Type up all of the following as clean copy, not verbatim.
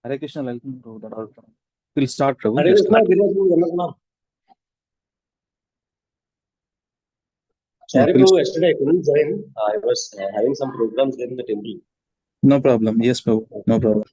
Hare Krishna, welcome to that all. We'll start, Prabhu. Hare Just Krishna, Girish, sorry, we'll, Prabhu, yesterday I couldn't join. I was having some programs in the temple. no problem. Yes, Prabhu. No problem.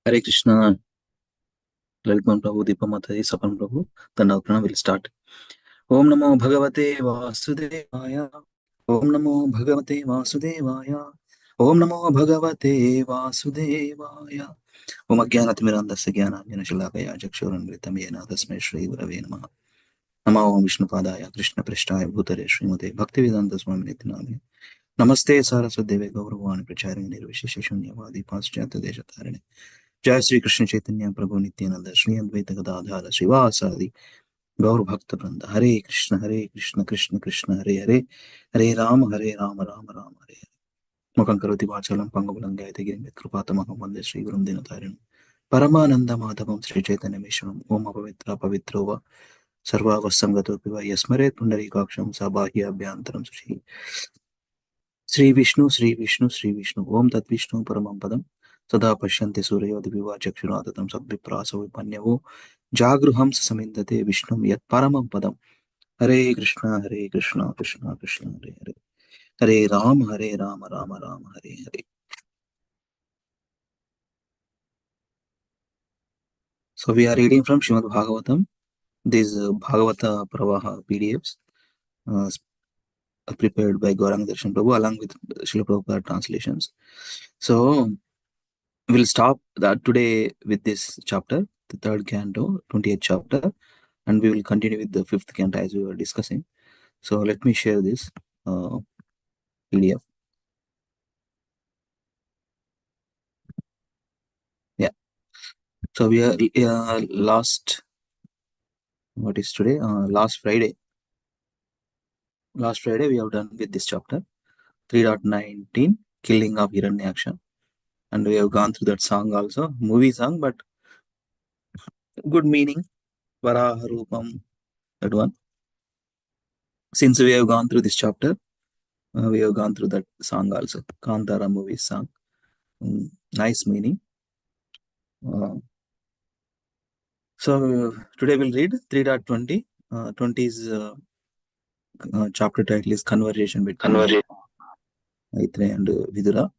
Hare Krishna. Welcome Prabhu, Deepamataji, Sapan Prabhu. Tandakrana will start. Om Namo Bhagavate Vasudevaya. Om Namo Bhagavate Vasudevaya. Om Namo Bhagavate Vasudevaya. Om Ajnanathmirandasya Jnananjana Shalakaya Chakshurunmritam Yena Tasmai Shri Gurave Namaha. Namo Om Vishnupadaya Krishna Prishthaya Bhutare Srimate Bhaktivedanta Swami Nityanamane. Namaste Saraswatdeve Gauravani Pracharine Nirvishesha Shunyavadi Paschatya Deshatarine. जय श्री कृष्ण चैतन्य प्रभु नित्यानंद श्री अद्वैत गदाधर श्रीवासादि गौर भक्त वृंद हरे कृष्ण कृष्ण कृष्ण हरे हरे हरे राम राम राम हरे हरे मुखं करोति वाचालं पंगुलं गायते गिरिं यत्कृपातमहं वन्दे श्रीगुरुं दीनतारिणं परमानंद माधवं श्री चैतन्यमीश्वरम् ओम अपवित्रो वा सर्वावसंगतोऽपि वा यस्मरेत् पुण्डरीकाक्षं स बाह्याभ्यन्तरं श्री विष्णु ओम तद्विष्णु परमं पदं सदा पश्यन्ति सूर्योदिविवा चक्षुराततं सद्विप्रासो विपन्यवो जागृहं समिन्दते विष्णुं यत्परमं पदं हरे Krishna Krishna Krishna Hare Hare Hare Ram Ram Ram Hare Hare. So we are reading from Srimad Bhagavatam. These Bhagavata Pravaha PDFs prepared by Gauranga Darshan Prabhu along with Srila Prabhupada translations. So we'll stop that today with this chapter, the third canto, 28th chapter, and we will continue with the fifth canto as we were discussing. So let me share this PDF. Yeah. So we are what is today? Last Friday we have done with this chapter 3.19, killing of Hiranyaksha, and we have gone through that song also, movie song, but good meaning, Varaha Rupam, that one. Since we have gone through this chapter, we have gone through that song also, Kantara movie song. Nice meaning. So today we'll read 3.20. 20 is chapter title is Conversation between Maitreya and Vidura.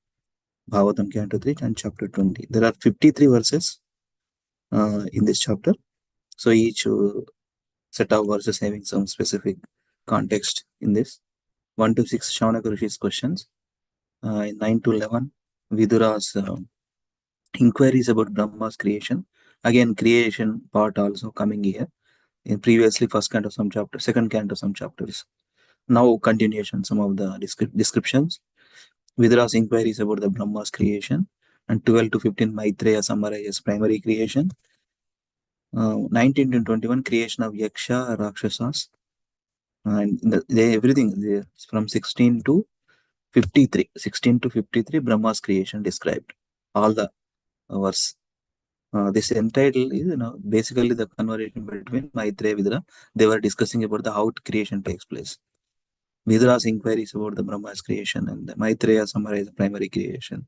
Bhagavatam Canto 3 and chapter 20. There are 53 verses in this chapter. So each set of verses having some specific context in this. 1 to 6 Shaunaka Rishi's questions. 9 to 11 Vidura's inquiries about Brahma's creation. Again, creation part also coming here. In previously first canto some chapter, second canto some chapters. Now continuation, some of the descriptions. Vidura's inquiries about the Brahma's creation. And 12 to 15 Maitreya summarizes primary creation. 19 to 21 creation of Yaksha, Rakshasas. And everything from 16 to 53. 16 to 53 Brahma's creation described. All the verse. This entitled is basically the conversation between Maitreya and Vidura. They were discussing about how creation takes place. Vidura's inquiries about the Brahma's creation and the Maitreya summarized the primary creation.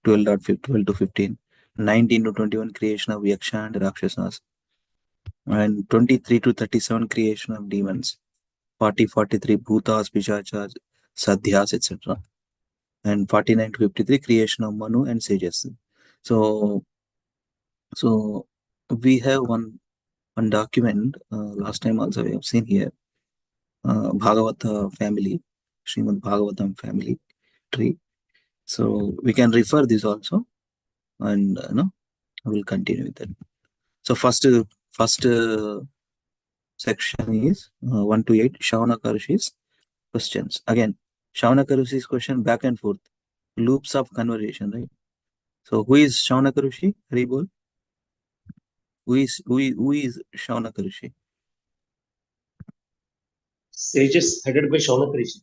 12 to 15. 19 to 21 creation of Yaksha and Rakshasas. And 23 to 37 creation of demons. 43 Bhutas, Pichachas, Sadhyas, etc. And 49 to 53 creation of Manu and sages. So we have one document, last time also we have seen here, Bhagavata family, Srimad Bhagavatam family tree. So we can refer this also, and I will continue with that. So first section is 1 to 8 Shaunaka Rishi's questions. Again, Shaunaka Rishi's question back and forth, loops of conversation, right? So who is Shaunaka Rishi? Haribol. Who is Shaunaka Rishi? Sages headed by Shaunaka Rishi.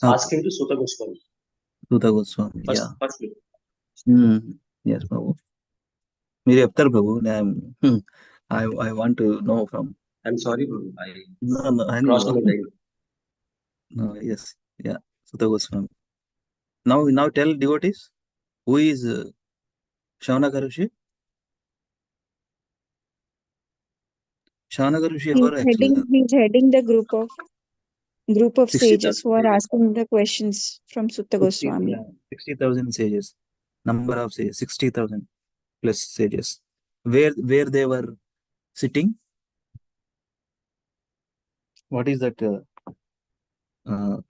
Asking to Sutta Goswami. Sutta Goswami, First, yeah. first look. Yes, Babu. మీరు చెప్తారు బాబు. I want to know from. I'm sorry, bro. No, I crossed know. my line. No, yes, yeah, Sutta Goswami. Now tell devotees, who is Shaunaka Rishi? Shaunaka Rishi ever actually? He's heading the group of 60,000 sages who are asking the questions from Sutta Goswami. 60,000 sages. Number of sages, 60,000 plus sages. Where they were sitting? What is that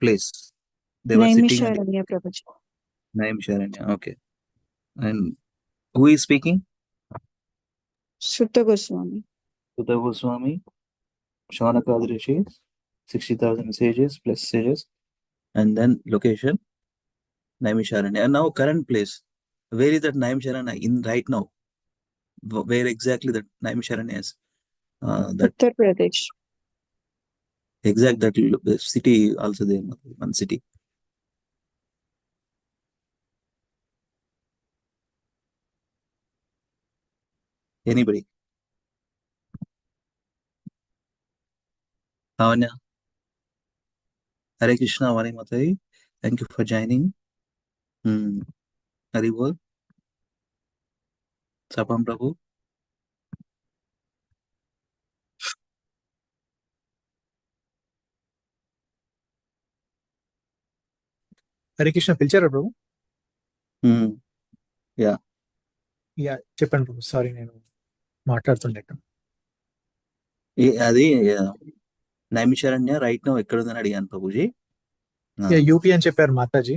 place? They were sitting at Naimisharanya Prabhuji. Naimisharanya. Okay. And who is speaking? Sutta Goswami. Sutta Goswami, Shaunaka Rishi, 60,000 sages plus sages. And then location, Naimisharanya. And now current place. Where is that Naimisharanya in right now? Where exactly that Naimisharanya is? That Uttar Pradesh. exact that city also there, one city. Anybody? Lavanya? Hare Krishna, Vani Mataji. Thank you for joining. Haribol. Sapam Prabhu. Hare Krishna పిలిచారా ప్రభు? Yeah చెప్పండి ప్రభు. Sorry, నేను మాట్లాడుతుండే. అది Naimisharanya right now ఎక్కడ ఉందని అడిగాను Prabhuji. UP అని చెప్పారు Mataji.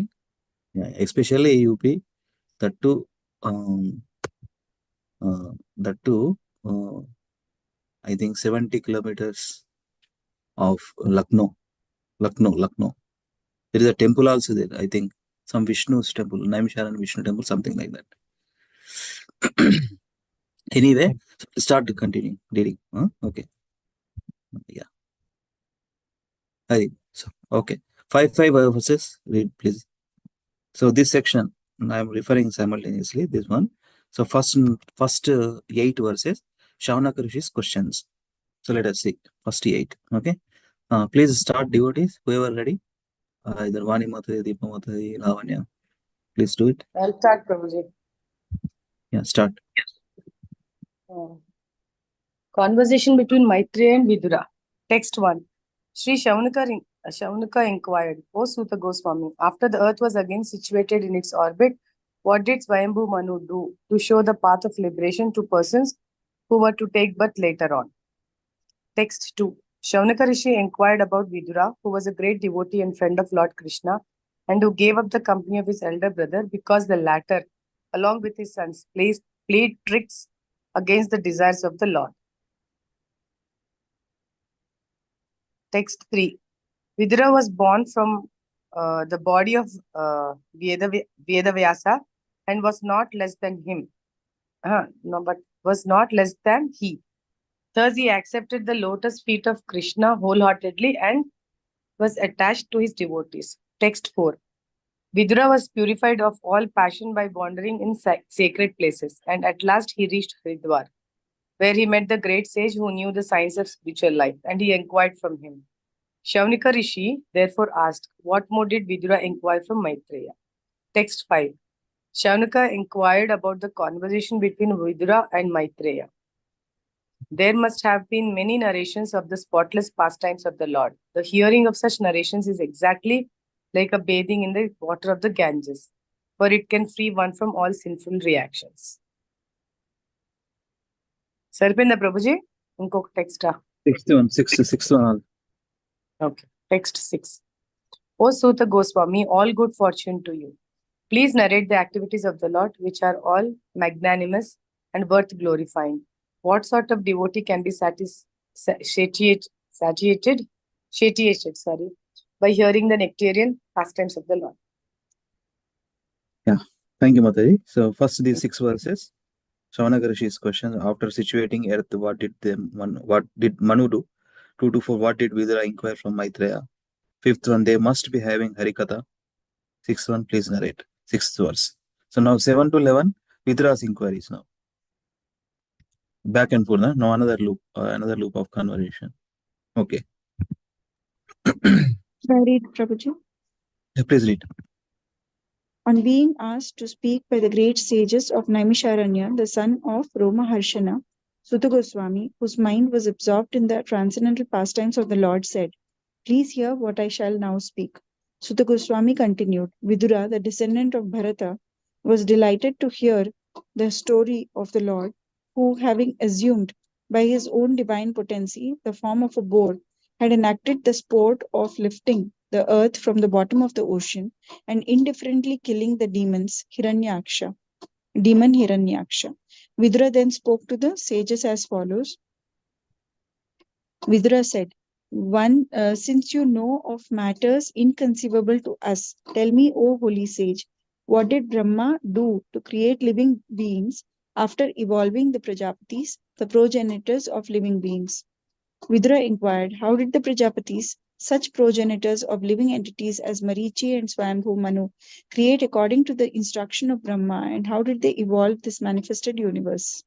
Especially UP, that I think 70 kilometers of Lucknow. There is a temple also there. I think some Vishnu's temple, Naimisharan Vishnu temple, something like that. Anyway, start to continue reading. Okay. Yeah. So, okay. 5 verses. Read, please. So this section, I am referring simultaneously this one. So first 8 verses, Shaunaka Rishi's questions. So let us see first 8. Okay. Please start, devotees. Whoever ready. Either Vani Mataji, Deepa Mataji, Lavanya. Please do it. I'll start, Prabhuji. Yeah, start. Conversation between Maitreya and Vidura. Text 1. Sri Shaunaka inquired, O Suta Goswami, after the earth was again situated in its orbit, what did Swayambhu Manu do to show the path of liberation to persons who were to take birth later on? Text 2. Shaunaka Rishi inquired about Vidura, who was a great devotee and friend of Lord Krishna, and who gave up the company of his elder brother because the latter, along with his sons, played tricks against the desires of the Lord. Text 3. Vidura was born from the body of Vedavyasa and was not less than him. But was not less than he. Thus he accepted the lotus feet of Krishna wholeheartedly and was attached to his devotees. Text 4. Vidura was purified of all passion by wandering in sacred places, and at last he reached Haridwar, where he met the great sage who knew the science of spiritual life, and he inquired from him. Shaunaka Rishi therefore asked, what more did Vidura inquire from Maitreya? Text 5. Shaunaka inquired about the conversation between Vidura and Maitreya. There must have been many narrations of the spotless pastimes of the Lord. The hearing of such narrations is exactly like a bathing in the water of the Ganges, for it can free one from all sinful reactions. Sarpinda Prabhuji, inko text. Sixth one. Okay, text 6. O Suta Goswami, all good fortune to you. Please narrate the activities of the Lord, which are all magnanimous and worth glorifying. What sort of devotee can be satiated by hearing the nectarian pastimes of the Lord? Yeah, thank you, Mataji. So first these 6 verses, Shaunaka Rishi's question, after situating earth, what did Manu do? 2 to 4, what did Vidura inquire from Maitreya? 5th one, they must be having Harikatha. 6th one, please narrate. 6th verse. So now 7 to 11, Vidura's inquiries now. Back and forth, no another loop of conversation. Okay. Can I read, Prabhuji? Yeah, please read. On being asked to speak by the great sages of Naimisharanya, the son of Romaharshana, Suta Goswami, whose mind was absorbed in the transcendental pastimes of the Lord, said, please hear what I shall now speak. Suta Goswami continued, Vidura, the descendant of Bharata, was delighted to hear the story of the Lord, who, having assumed by his own divine potency the form of a boar, had enacted the sport of lifting the earth from the bottom of the ocean and indifferently killing the demon Hiranyaksha. Vidura then spoke to the sages as follows. Vidura said, since you know of matters inconceivable to us, tell me, O holy sage, what did Brahma do to create living beings after evolving the Prajapatis, the progenitors of living beings? Vidura inquired, how did the Prajapatis, such progenitors of living entities as Marichi and Swayambhu Manu, create according to the instruction of Brahma, and how did they evolve this manifested universe?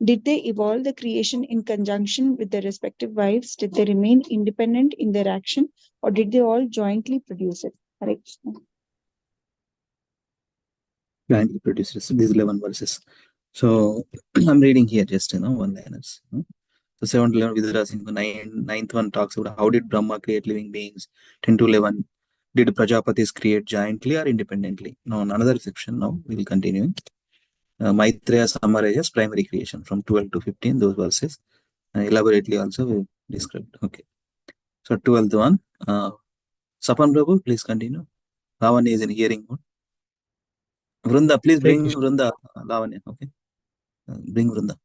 Did they evolve the creation in conjunction with their respective wives? Did they remain independent in their action, or did they all jointly produce it? Hare Krishna. Jointly produces these 11 verses. So I'm reading here just one-liners. So 7 to 11 Vidura, ninth one talks about how did Brahma create living beings. 10 to 11, did Prajapatis create jointly or independently? Now another section. Now we'll continue. Maitreya summarizes primary creation from 12 to 15, those verses. Elaborately also we described. Okay. So 12th one, Sapan Prabhu, please continue. Lavanya is in hearing mode. Vrunda, please bring Vrunda. Lavanya, okay. Bring Vrunda.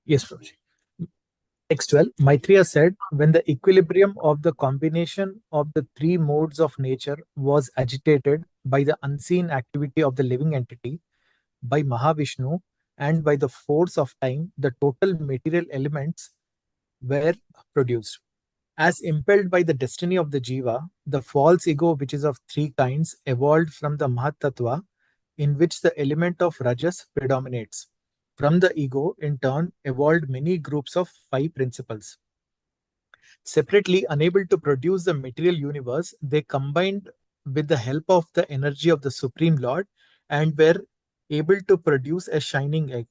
Yes, Prabhuji. Text 12, Maitreya said, when the equilibrium of the combination of the three modes of nature was agitated by the unseen activity of the living entity, by Mahavishnu, and by the force of time, the total material elements were produced. As impelled by the destiny of the Jiva, the false ego, which is of three kinds, evolved from the Mahatattva, in which the element of Rajas predominates. From the ego, in turn, evolved many groups of 5 principles. Separately, unable to produce the material universe, they combined with the help of the energy of the Supreme Lord and were able to produce a shining egg.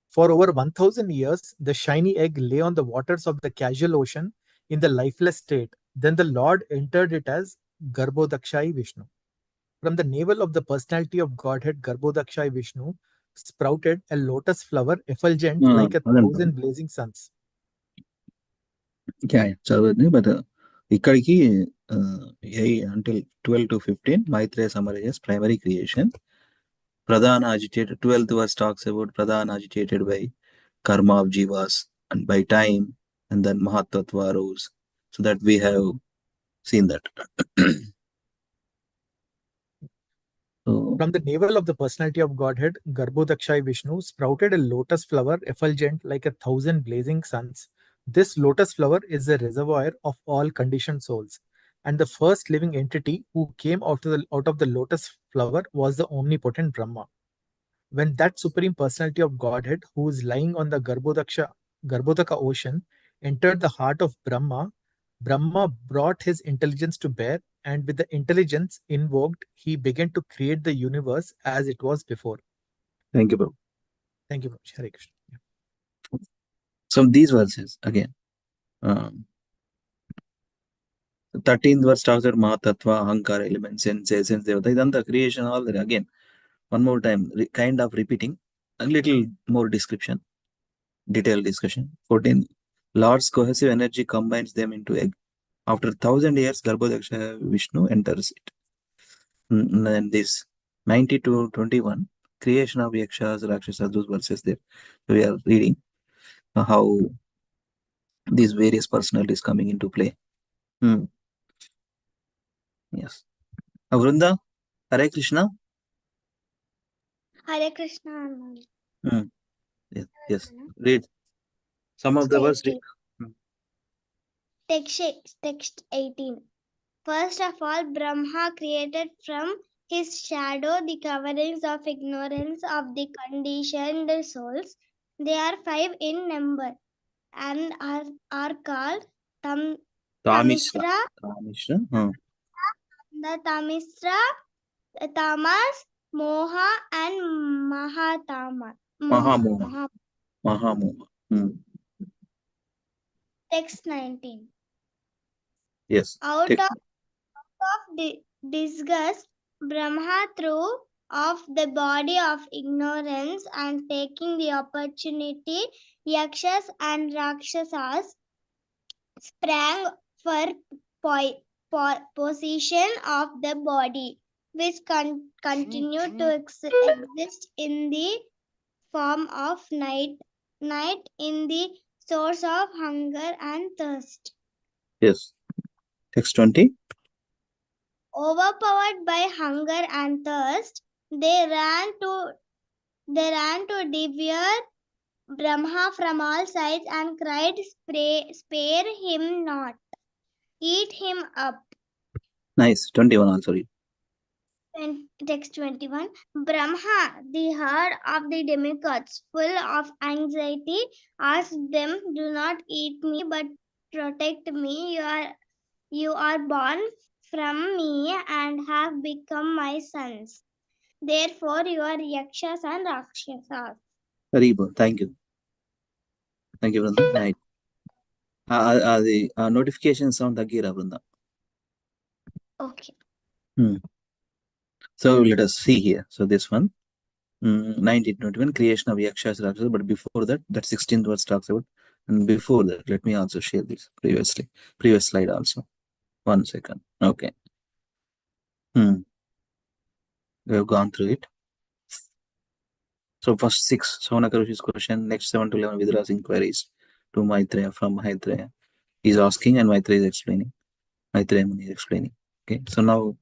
For over 1000 years, the shiny egg lay on the waters of the casual ocean in the lifeless state. Then the Lord entered it as Garbhodakshai Vishnu. From the navel of the personality of Godhead, Garbhodakshai Vishnu sprouted a lotus flower effulgent like 1,000 blazing suns. Yeah, but ikkadiki until 12 to 15, Maitreya summarizes primary creation. Pradhana agitated, 12th verse talks about Pradhana agitated by karma of jivas and by time, and then Mahatattva arose. So that we have seen that. From the navel of the personality of Godhead, Garbhodakshai Vishnu sprouted a lotus flower effulgent like 1,000 blazing suns. This lotus flower is the reservoir of all conditioned souls. And the first living entity who came out of the lotus flower was the omnipotent Brahma. When that supreme personality of Godhead, who is lying on the Garbhodaka ocean, entered the heart of Brahma, Brahma brought his intelligence to bear, and with the intelligence invoked, he began to create the universe as it was before. Thank you, Prabhu. Thank you, Prabhu. Hare Krishna. Yeah. So these verses again. 13th verse talks about Mahatattva, Ahankara, elements, senses, Devata. Then the creation, all that again. One more time, kind of repeating, a little more description, detailed discussion. 14, Lord's cohesive energy combines them into egg. After 1000 years, Garbhodaksha Vishnu enters it. And then this 90 to 21, creation of Yakshas, Rakshasas, those verses there. So we are reading how these various personalities coming into play. Yes. Vrunda, Hare Krishna. Hare Krishna. Yes. Read. Some of the verse. Text 18. First of all, Brahma created from his shadow the coverings of ignorance of the conditioned souls. They are 5 in number and are called Tamisra, the Tamisra, Tamas, Moha, and Mahamoha. Text 19. Yes. Out of disgust, Brahma threw off the body of ignorance and taking the opportunity, Yakshas and Rakshasas sprang for possession of the body, which continued to exist in the form of night in the source of hunger and thirst. Yes. Text 20. Overpowered by hunger and thirst, they ran to devour Brahma from all sides and cried, Spare him not, eat him up. Nice. 21 also read. Text 21. Brahma, the heart of the demigods, full of anxiety, asked them, Do not eat me, but protect me. You are born from me and have become my sons. Therefore, you are Yakshas and Rakshasas. Very good. Thank you. Thank you, Vrunda. Night. The notification sound Agira, Vrunda. Okay. So let us see here. So this one, 1921, creation of Yakshas, Rakshasas. But before that 16th verse talks about. And before that, let me also share this previous slide also. 1 second. Okay. We have gone through it. So first 6, Savanakarush's question, next 7 to 11, Vidura's inquiries to Maitreya from Maitreya. He's asking and Maitreya is explaining. Maitreya Muni is explaining. Okay. So now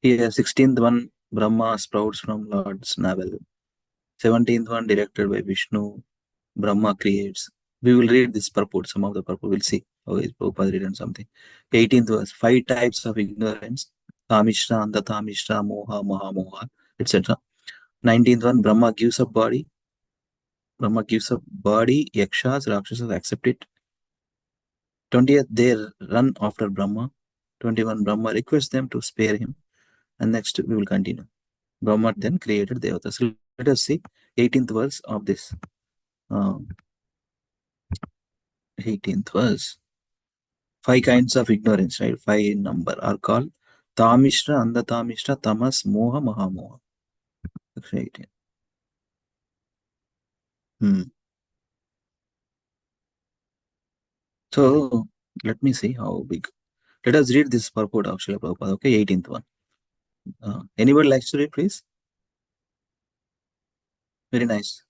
here 16th one, Brahma sprouts from Lord's navel. 17th one, directed by Vishnu, Brahma creates. We will read this purport, some of the purport, we'll see. Okay, Prabhupada written something. 18th verse, 5 types of ignorance, Tamishra, Andatamishra, Moha, Mahamoha, etc. 19th one, Brahma gives up body. Yakshas, Rakshasas accept it. 20th, they run after Brahma. 21, Brahma requests them to spare him. And next, we will continue. Brahma then created Devatas. So let us see 18th verse of this. 18th verse. 5 kinds of ignorance, right? 5 in number are called Tamishra, Andatamishra, Tamas, Moha, Mahamoha. 18. So let me see how big. Let us read this purport of Srila Prabhupada. Okay, 18th one. Anybody likes to read, please? Very nice.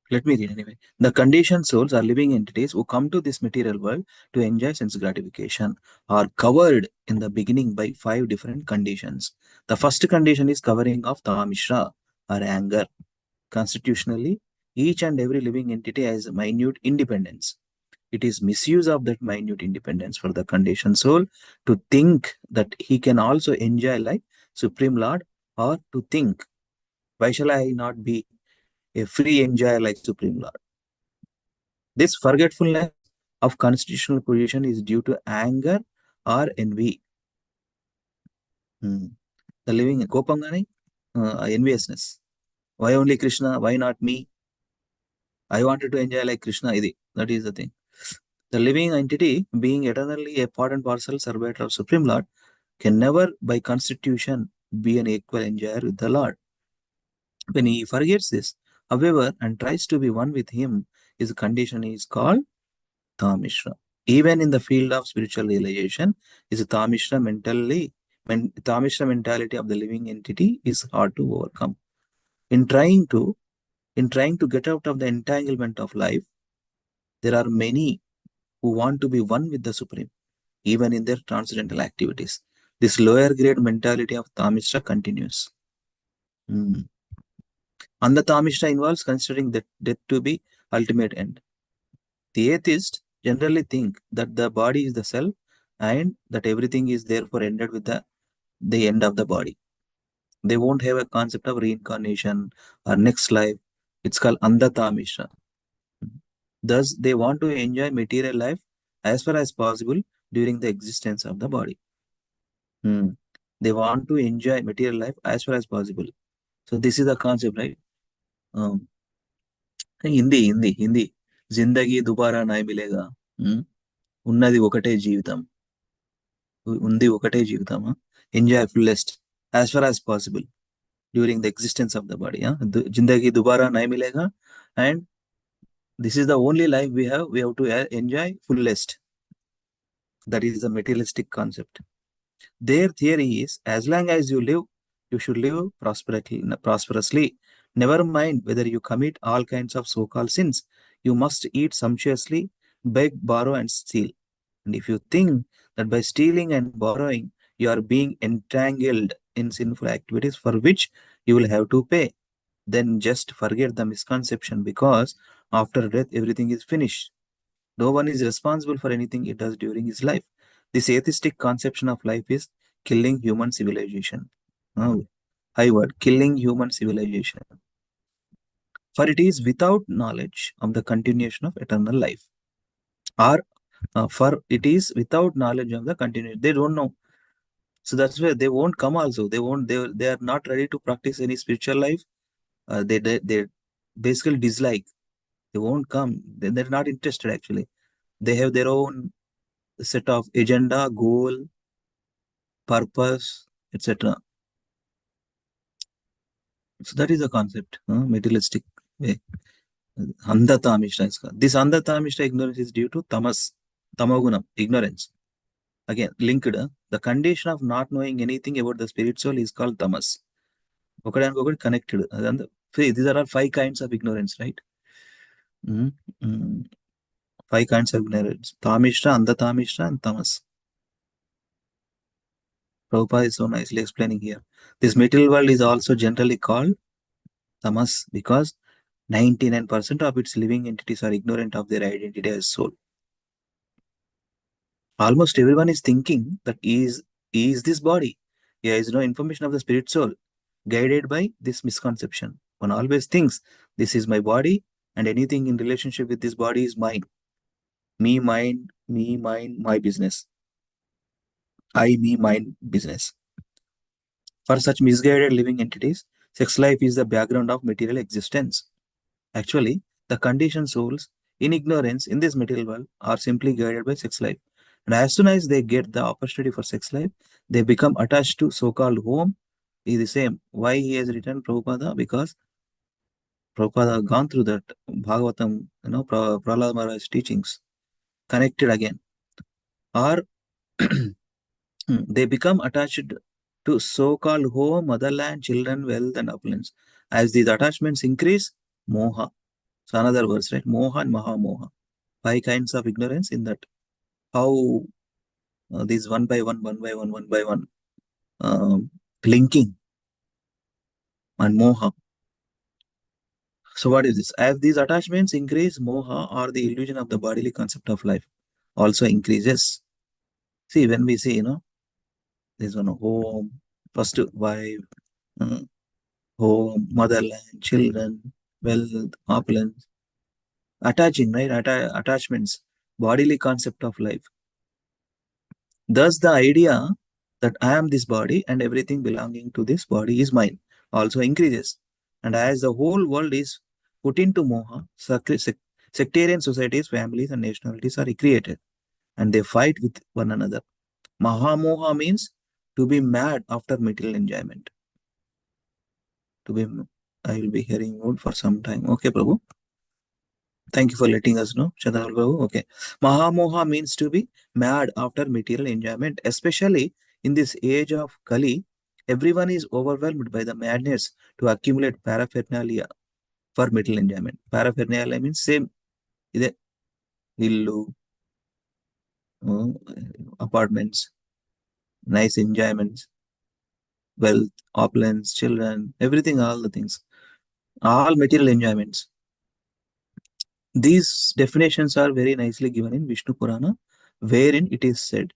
Let me read anyway. The conditioned souls are living entities who come to this material world to enjoy sense gratification, are covered in the beginning by 5 different conditions. The first condition is covering of Tamishra or anger. Constitutionally, each and every living entity has minute independence. It is misuse of that minute independence for the conditioned soul to think that he can also enjoy like Supreme Lord, or to think, why shall I not be a free enjoyer like Supreme Lord? This forgetfulness of constitutional position is due to anger or envy. The living Kopangani, enviousness. Why only Krishna? Why not me? I wanted to enjoy like Krishna. That is the thing. The living entity, being eternally a part and parcel servant of Supreme Lord, can never by constitution be an equal enjoyer with the Lord. When he forgets this, however, and tries to be one with him, his condition is called Tamishra. Even in the field of spiritual realization, is Tamishra mentality of the living entity is hard to overcome. In trying to get out of the entanglement of life, there are many who want to be one with the Supreme, even in their transcendental activities. This lower grade mentality of Tamishra continues. And the Tamishra involves considering that death to be ultimate end. The atheists generally think that the body is the self and that everything is therefore ended with the end of the body. They won't have a concept of reincarnation or next life. It's called Andatamisha. Thus, they want to enjoy material life as far as possible during the existence of the body. They want to enjoy material life as far as possible. So this is the concept, right? Hindi. Zindagi dubara nahi milega. Unnadi okate jeevitam. ఉంది ఒకటే జీవితమా, enjoy fullest as far as possible during the existence of the body. Jindagi dobara nahi milega, and this is the only life we have to enjoy fullest. That is the materialistic concept. Their theory is, as long as you live, you should live prosperously. Never mind whether you commit all kinds of so-called sins. You must eat sumptuously, beg, borrow, and steal. And if you think that by stealing and borrowing you are being entangled in sinful activities for which you will have to pay, then just forget the misconception, because after death everything is finished. No one is responsible for anything he does during his life. This atheistic conception of life is killing human civilization. Oh, high word, killing human civilization. For it is without knowledge of the continuation of eternal life. Or for it is without knowledge of the continuation. They don't know. So that's why they won't come also. They are not ready to practice any spiritual life. They basically dislike. They won't come. They're not interested actually. They have their own set of agenda, goal, purpose, etc. So that is the concept, materialistic way. Andhata Mishra is called. This Andhata Mishra ignorance is due to tamas, tamagunam, ignorance. Again, linked. The condition of not knowing anything about the spirit soul is called tamas. Okadanikokadi connected. These are all 5 kinds of ignorance, right? 5 kinds of ignorance. Tamishra, Andhata Mishra, and tamas. Prabhupada is so nicely explaining here. This material world is also generally called tamas because 99% of its living entities are ignorant of their identity as soul. Almost everyone is thinking that he is this body. There is no information of the spirit soul. Guided by this misconception, one always thinks this is my body and anything in relationship with this body is mine. Me, mine, my business. I, me, mine, business. For such misguided living entities, sex life is the background of material existence. Actually, the conditioned souls in ignorance in this material world are simply guided by sex life. And as soon as they get the opportunity for sex life, they become attached to so-called home. Is the same. Why he has written Prabhupada? Because Prabhupada gone through that Bhagavatam, Prahlad Maharaj's teachings, connected again. Or they become attached to so-called home, motherland, children, wealth, and opulence. As these attachments increase, moha. So another words, right? Moha and Mahamoha. 5 kinds of ignorance in that. How these one by one, linking and moha. So what is this? As these attachments increase, moha, or the illusion of the bodily concept of life, also increases. See, when we say, there's one home, first wife, home, motherland, children, wealth, opulence, attaching, right? Attachments, bodily concept of life. Thus, the idea that I am this body and everything belonging to this body is mine also increases. And as the whole world is put into moha, sectarian societies, families, and nationalities are created, and they fight with one another. Mahamoha means to be mad after material enjoyment. I will be hearing more for some time. Okay, Prabhu. Thank you for letting us know, Chantal Prabhu. Okay. Mahamoha means to be mad after material enjoyment, especially in this age of Kali. Everyone is overwhelmed by the madness to accumulate paraphernalia for material enjoyment. Paraphernalia means same. Ide illu, apartments, nice enjoyments, wealth, opulence, children, everything, all the things, all material enjoyments. These definitions are very nicely given in Vishnu Purana, wherein it is said,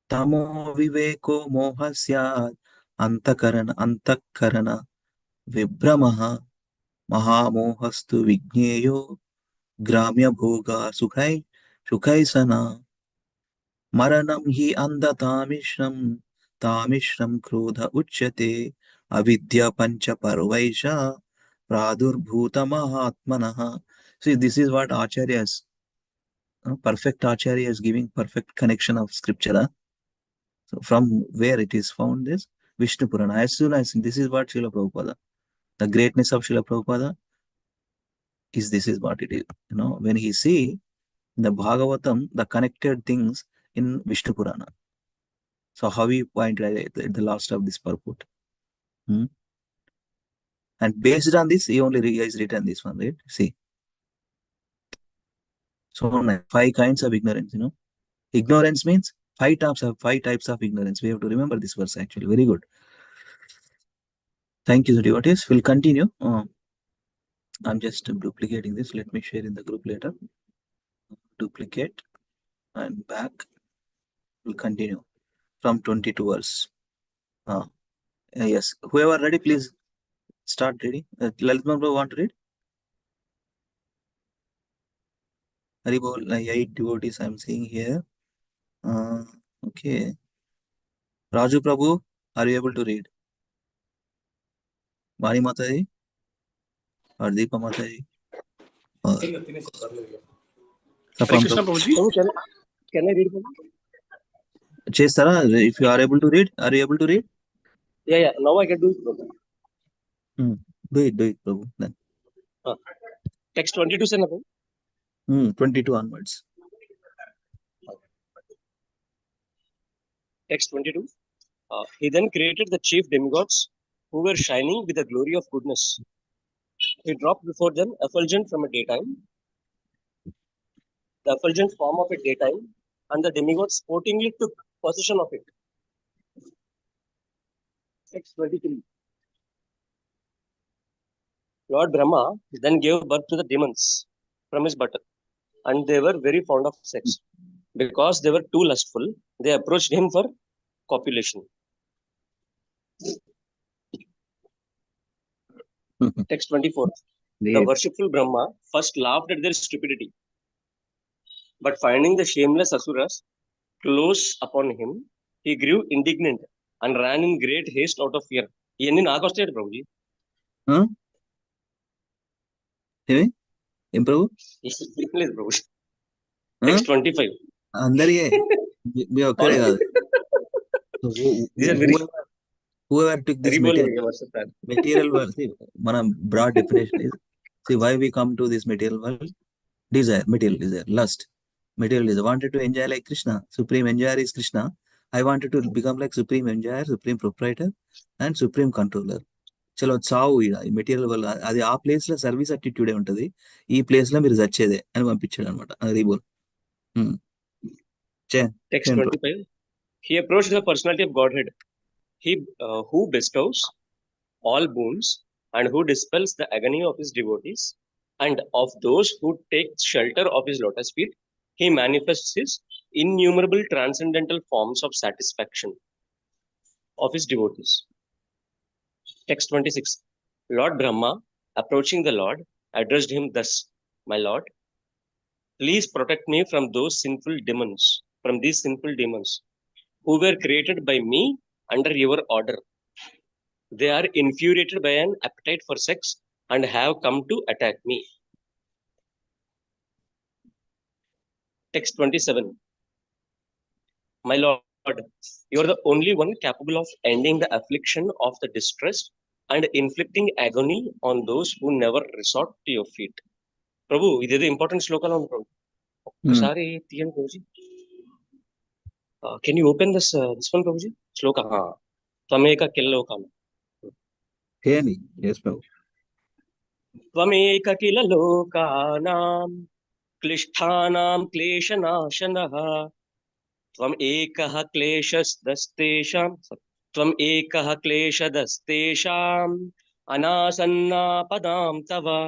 Tamo viveko mohasya antakarana vibramaha mahamohastu vigneyo gramya bhoga sukhai sana maranam hi tamishram krodha uchyate avidya pancha parvaisha pradurbhuta mahatmanaha. See, this is what acharyas perfect Acharya is giving perfect connection of scripture. So from where it is found is Vishnu Purana. As soon as this is what Srila Prabhupada, the greatness of Srila Prabhupada is this is what it is. When he see the Bhagavatam, the connected things in Vishnu Purana. So how he pointed at the last of this purport. And based on this, he only has written this one, right? See. So 5 kinds of ignorance, Ignorance means 5 types of ignorance. We have to remember this verse actually. Very good. Thank you, devotees. We'll continue. I'm just duplicating this. Let me share in the group later. Duplicate and back. We'll continue from 22 verse. Yes. Whoever ready, please start reading. Lalit Prabhu want to read? Haribol, 8 devotees I'm seeing here. Okay. Raju Prabhu, are you able to read? Mani Mataji? Or Deepa Mataji? Or Hare Krishna Prabhuji. Can I read? Chestara, if you are able to read, are you able to read? Yeah. Now I can do it, Prabhu. Do it, Prabhu. Then. Text 22 se na, 22 onwards. Text 22. He then created the chief demigods who were shining with the glory of goodness. He dropped before them effulgent from a daytime, the effulgent form of a daytime, and the demigods sportingly took possession of it. Text 23. Lord Brahma then gave birth to the demons from his butter, and they were very fond of sex. Because they were too lustful, they approached him for copulation. Text 24. The worshipful Brahma first laughed at their stupidity, but finding the shameless Asuras close upon him, he grew indignant and ran in great haste out of fear. ఇవన్నీ నాకు వస్తాయి ప్రభుజీ. ఏం ప్రభు? లేదు Prabhuji. Text 25. అందరికీ మీ ఒక్కరే కాదు. Whoever took this material world, see, మన broad definition is, see why we come to this material world. Material desire, lust. Material desire. Wanted to enjoy like Krishna. Supreme enjoyer is Krishna. I wanted to become like supreme enjoyer, supreme proprietor, and supreme controller. చలో చావు ఈ material వల్ల అది ఆ place లో service అటిట్యూడే ఉంటది, ఈ place లో మీరు చచ్చేదే అని పంపించాడు అనమాట. రీబోల్. Text 25. He approached the personality of Godhead. He who bestows all boons and who dispels the agony of his devotees and of those who take shelter of his lotus feet. He manifests his innumerable transcendental forms of satisfaction of his devotees. Text 26. Lord Brahma, approaching the Lord, addressed him thus: My Lord, please protect me from these sinful demons who were created by me under your order. They are infuriated by an appetite for sex and have come to attack me. Text 27. My Lord, you are the only one capable of ending the affliction of the distressed and inflicting agony on those who never resort to your feet. Prabhu, idedo important శ్లోకాలు ఉంది Prabhu. ఒక్కసారి తీయండి Prabhuji. Can you open this one, Prabhuji? Shloka. Tvameka kila lokam. Yes, Prabhu. Tvameka kila lokanam klishtanam kleshanashanaha tvam ekaha kleshadastesham anasanna padam tava.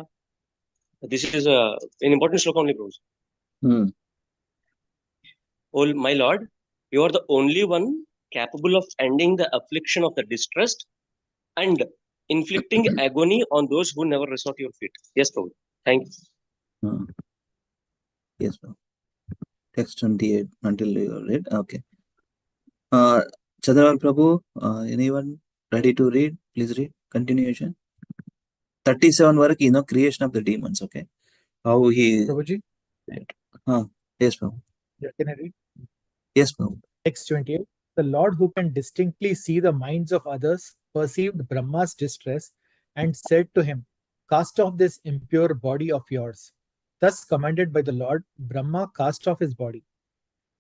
This is an important shloka only, Prabhuji. Oh, my Lord, you are the only one capable of ending the affliction of the distressed and inflicting agony on those who never resort to your feet. Yes, Prabhu. Thank you. Yes, Prabhu. Text 28 until you read. Okay. Chandraval Prabhu, anyone ready to read? Please read. Continuation. 37 వరకు, creation of the demons. Okay. How he. Prabhuji? Yes, Prabhu. Can I read? Yes, Prabhu. Text 28. The Lord who can distinctly see the minds of others perceived Brahma's distress and said to him, "Cast off this impure body of yours." Thus commanded by the Lord, Brahma cast off his body.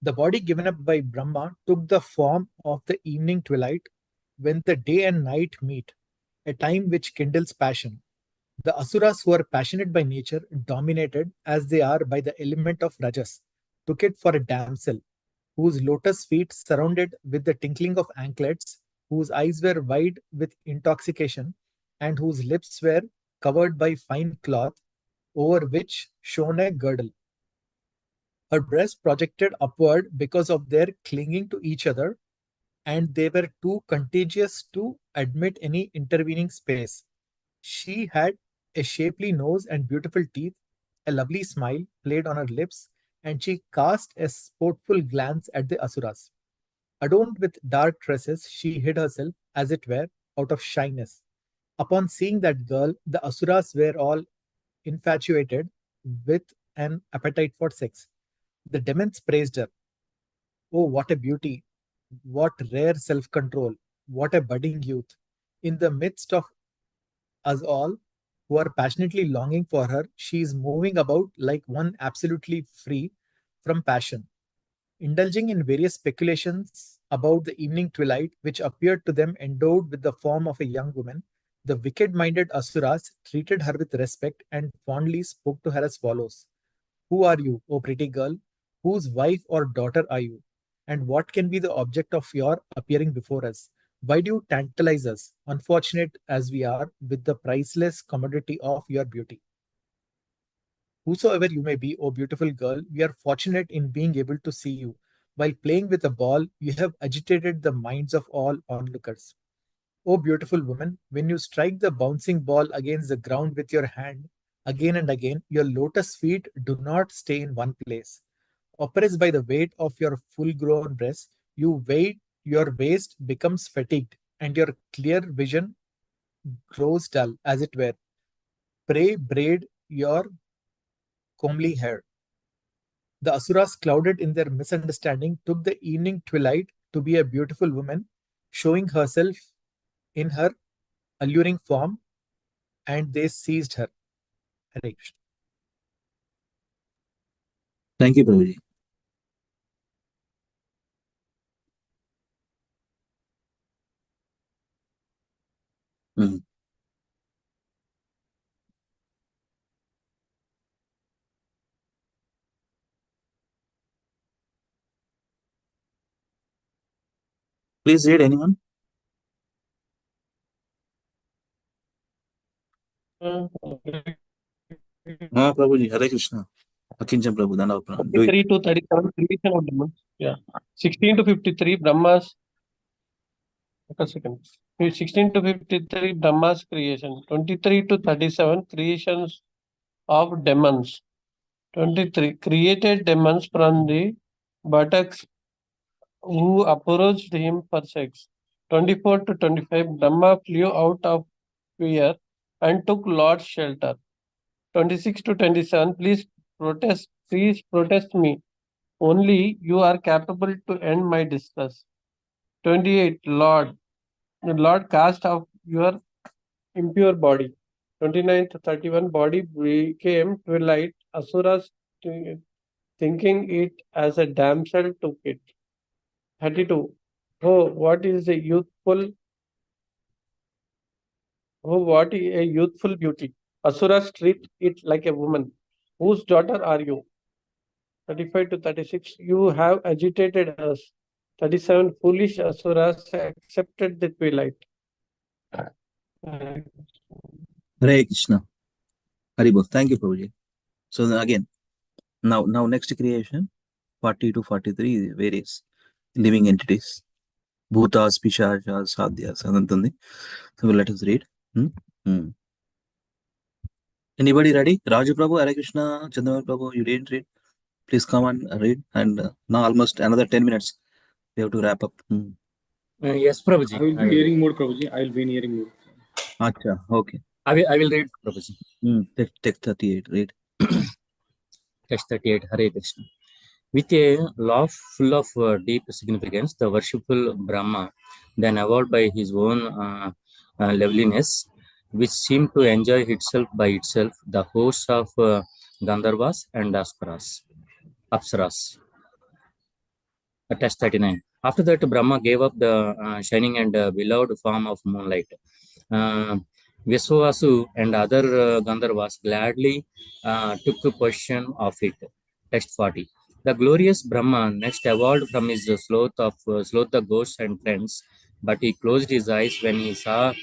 The body given up by Brahma took the form of the evening twilight when the day and night meet, a time which kindles passion. The Asuras, who are passionate by nature, dominated as they are by the element of Rajas, took it for a damsel, whose lotus feet surrounded with the tinkling of anklets, whose eyes were wide with intoxication, and whose lips were covered by fine cloth, over which shone a girdle. Her breasts projected upward because of their clinging to each other, and they were too contagious to admit any intervening space. She had a shapely nose and beautiful teeth, a lovely smile played on her lips, and she cast a sportful glance at the Asuras. Adorned with dark tresses, she hid herself, as it were, out of shyness. Upon seeing that girl, the Asuras were all infatuated with an appetite for sex. The demons praised her. Oh, what a beauty! What rare self control! What a budding youth! In the midst of us all, who are passionately longing for her, she is moving about like one absolutely free from passion, indulging in various speculations about the evening twilight, which appeared to them endowed with the form of a young woman. The wicked minded Asuras treated her with respect and fondly spoke to her as follows: "Who are you, O pretty girl? Whose wife or daughter are you? And what can be the object of your appearing before us? Why do you tantalize us, unfortunate as we are, with the priceless commodity of your beauty? Whosoever you may be, O beautiful girl, we are fortunate in being able to see you. While playing with a ball, you have agitated the minds of all onlookers. O beautiful woman, when you strike the bouncing ball against the ground with your hand, again and again, your lotus feet do not stay in one place. Oppressed by the weight of your full grown breasts, your waist becomes fatigued, and your clear vision grows dull, as it were. Pray braid your comely hair. The Asuras, clouded in their misunderstanding, took the evening twilight to be a beautiful woman, showing herself in her alluring form, and they seized her. Hare Krishna. Thank you, Prabhuji. Mm. Please read, anyone. Prabhuji, Hare Krishna. Akincham Prabhu, Dandavat. Do it. 53 to 37 creation of demons. Yeah. 16 to 53 Brahma's. A second. 16 to 53 Brahma's creation. 23 to 37 creations of demons. 23 created demons from the buttocks who approached him for sex. 24 to 25 Brahma flew out of fear and took Lord's shelter. 26 to 27 please protest me. Only you are capable to end my distress. 28 Lord, the Lord cast off your impure body. 29 to 31 body became twilight. Asuras thinking it as a damsel took it. 32 Oh, what is a youthful beauty. Asuras treat it like a woman. Whose daughter are you? 35 to 36 You have agitated us. 37 Foolish Asuras accepted the twilight. Hare Krishna. Haribol. Thank you, Prabhuji. So again, now next creation, 40 to 43 various living entities. Bhutas, Pishachas, Sadhyas, adantundi. So let us read. Anybody ready? Raju Prabhu, Hare Krishna, Chandramal Prabhu, you didn't read? Please come and read. And now almost another 10 minutes. We have to wrap up. Yes, Prabhuji. I will be hearing mode, Prabhuji. I will be in hearing mode. Acha, okay. I will read, Prabhuji. Text 38, read. Text 38, Hare Krishna. With a laugh full of deep significance, the worshipful Brahma, then evolved by his own loveliness, which seemed to enjoy itself by itself, the host of Gandharvas and Apsaras. Test 39. After that, Brahma gave up the shining and beloved form of moonlight. Uh, Visvasu and other Gandharvas gladly took possession of it. Text 40. The glorious Brahma next evolved from his sloth the ghosts and friends, but he closed his eyes when he saw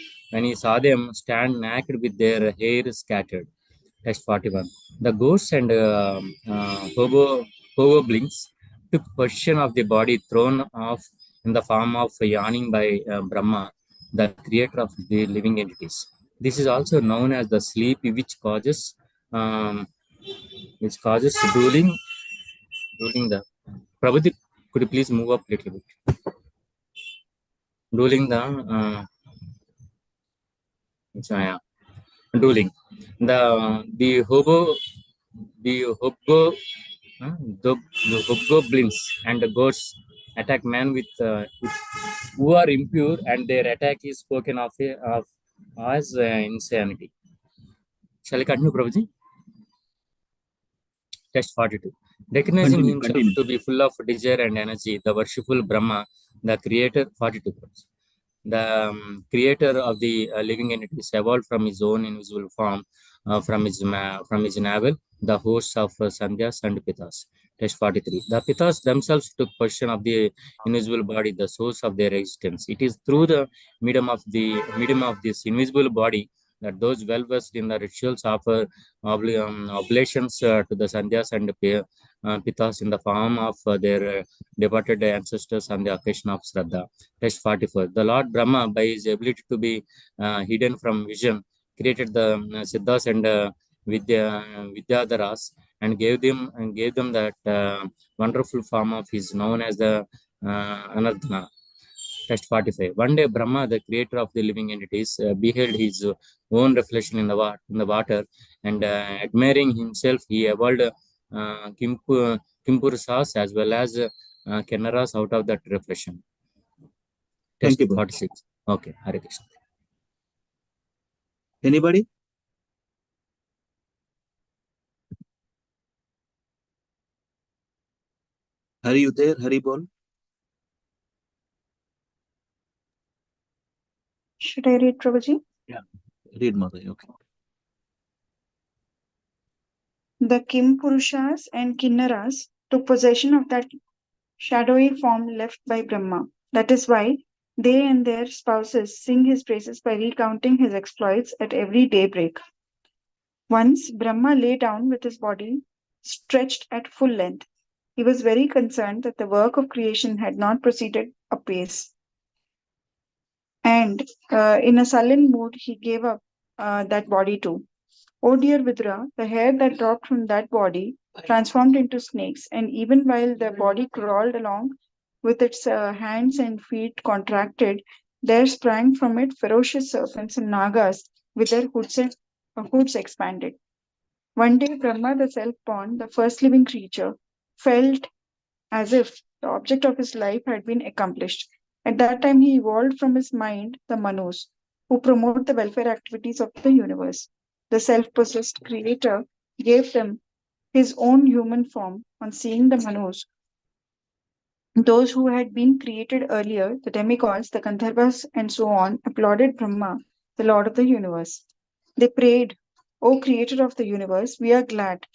them stand naked with their hair scattered. Text 41. The ghosts and hoboblings took possession of the body thrown off in the form of yawning by Brahma, the creator of the living entities. This is also known as the sleep um, which causes drooling the. Prabhuti, could you please move up a little bit? Drooling the drooling. The hobo the hobgoblins and the ghosts attack man who are impure, and their attack is spoken of as insanity. Shall I continue, Prabhuji? Text 42. Recognizing himself to be full of desire and energy, the worshipful Brahma, the creator, 42. The creator of the living entities evolved from his own invisible form, from his navel, the hosts of Sandhyas and Pitas. Text 43. The Pitas themselves took possession of the invisible body, the source of their existence. It is through the medium of this invisible body that those well versed in the rituals offer oblations to the Sandhyas and Pitas in the form of their departed ancestors on the occasion of Shraddha. Text 44. The Lord Brahma, by his ability to be hidden from vision, created the Siddhas and Vidyadharas and gave them that wonderful form of his known as the Anardhana. Text 45. One day, Brahma, the creator of the living entities, beheld his own reflection in the water, and admiring himself, he evolved Kimpurusas as well as Kennaras out of that reflection. Text 46. Okay, Hare Krishna. Anybody? Hari, you there? Hari, bol. Should I read, Prabhuji? Yeah. Read, Mother. Okay. The Kim Purushas and Kinnaras took possession of that shadowy form left by Brahma. That is why they and their spouses sing his praises by recounting his exploits at every daybreak. Once Brahma lay down with his body stretched at full length. He was very concerned that the work of creation had not proceeded apace. And in a sullen mood, he gave up that body too. Oh dear Vidura, the hair that dropped from that body transformed into snakes, and even while the body crawled along with its hands and feet contracted, there sprang from it ferocious serpents and nagas with their hoods expanded. One day, Brahma, the self-born, the first living creature, felt as if the object of his life had been accomplished. At that time, he evolved from his mind the Manus, who promote the welfare activities of the universe. The self-possessed creator gave them his own human form on seeing the Manus. Those who had been created earlier, the demigods, the Gandharvas, and so on, applauded Brahma, the Lord of the universe. They prayed, O creator of the universe, we are glad.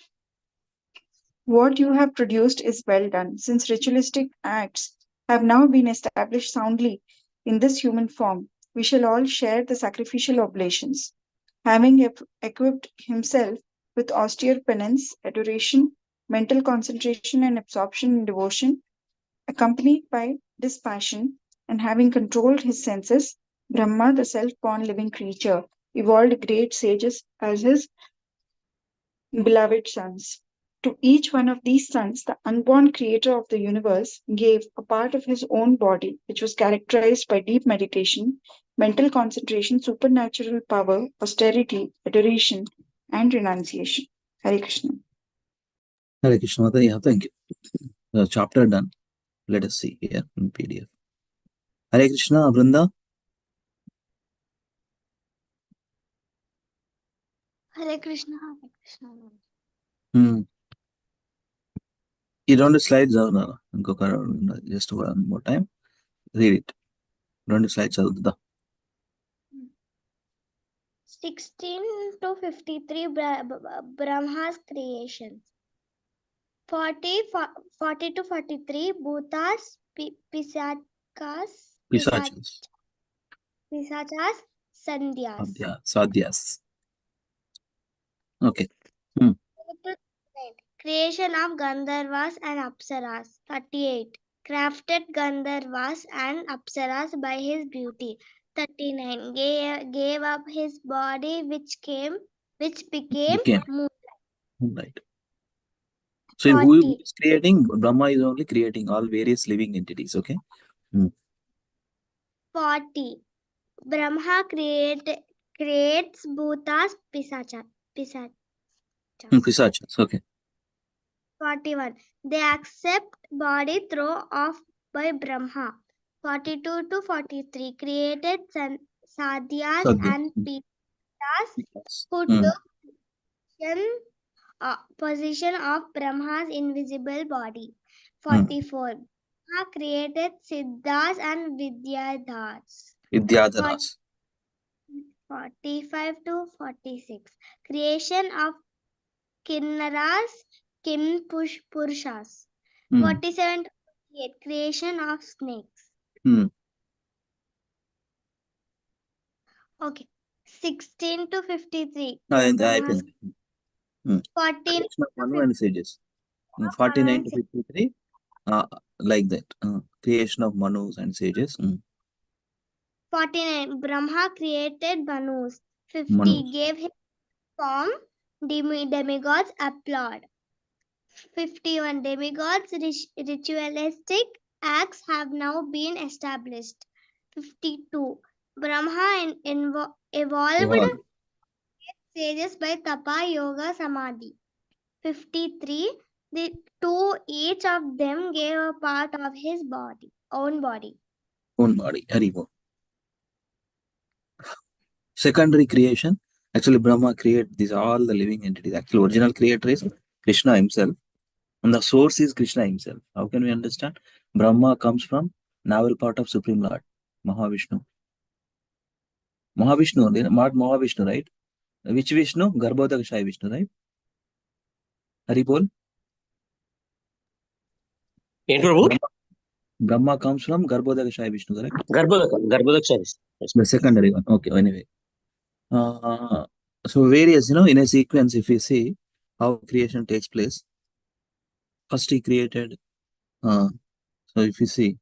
What you have produced is well done, since ritualistic acts have now been established soundly in this human form. We shall all share the sacrificial oblations. Having equipped himself with austere penance, adoration, mental concentration, and absorption in devotion, accompanied by dispassion, and having controlled his senses, Brahma, the self-born living creature, evolved great sages as his beloved sons. To each one of these sons, the unborn creator of the universe gave a part of his own body, which was characterized by deep meditation, mental concentration, supernatural power, austerity, adoration, and renunciation. Hare Krishna. Hare Krishna, Mother. Yeah, thank you. The chapter done. Let us see here in PDF. Hare Krishna, Vrinda. Hare Krishna, Hare Krishna. ఈ 2 slides చదువునా ఇంకొక just one more time read it. 2 slides చదువుదా. 16 to 53 Brahma's creations. 40 to 43 Bhutas, Pisachas, Sandhyas. Sadhyas. Okay. Creation of Gandharvas and Apsaras. 38. Crafted Gandharvas and Apsaras by his beauty. 39. Gave up his body which became Moonlight. So who is creating? Brahma is only creating all various living entities. Okay. 40. Brahma creates Bhutas, Pisachas. Okay. 41. They accept body throw off by Brahma. 42 to 43. Created Sadhyas and Pitas who took position of Brahma's invisible body. 44. Brahma created Siddhas and Vidyadhars. 45 to 46. Creation of Kinnaras, Purushas. 47 to 48. Creation of snakes. Okay. 16 to 53. 14 Manu and sages. 49 to 53. Like that. Creation of Manus and sages. 49. Brahma created Manus. 50. Manus. Gave him form. Demigods applaud. 51. Demigods ritualistic acts have now been established. 52. Brahma evolved sages by Tapa, Yoga, Samadhi. 53. The two each of them gave a part of his own body. Haribo. Secondary creation. Actually, Brahma created these all the living entities. Actually, original creator is Krishna himself. And the source is Krishna himself. How can we understand? Brahma comes from navel part of Supreme Lord, Mahavishnu. Not Mahavishnu, right? Which Vishnu? Garbhodakashaya Vishnu, right? Haribol? Brahma comes from Garbhodakashaya Vishnu, correct? Garbhodakashaya Vishnu. The secondary one. Okay, anyway. So various, in a sequence, if we see how creation takes place, first he created, so if you see,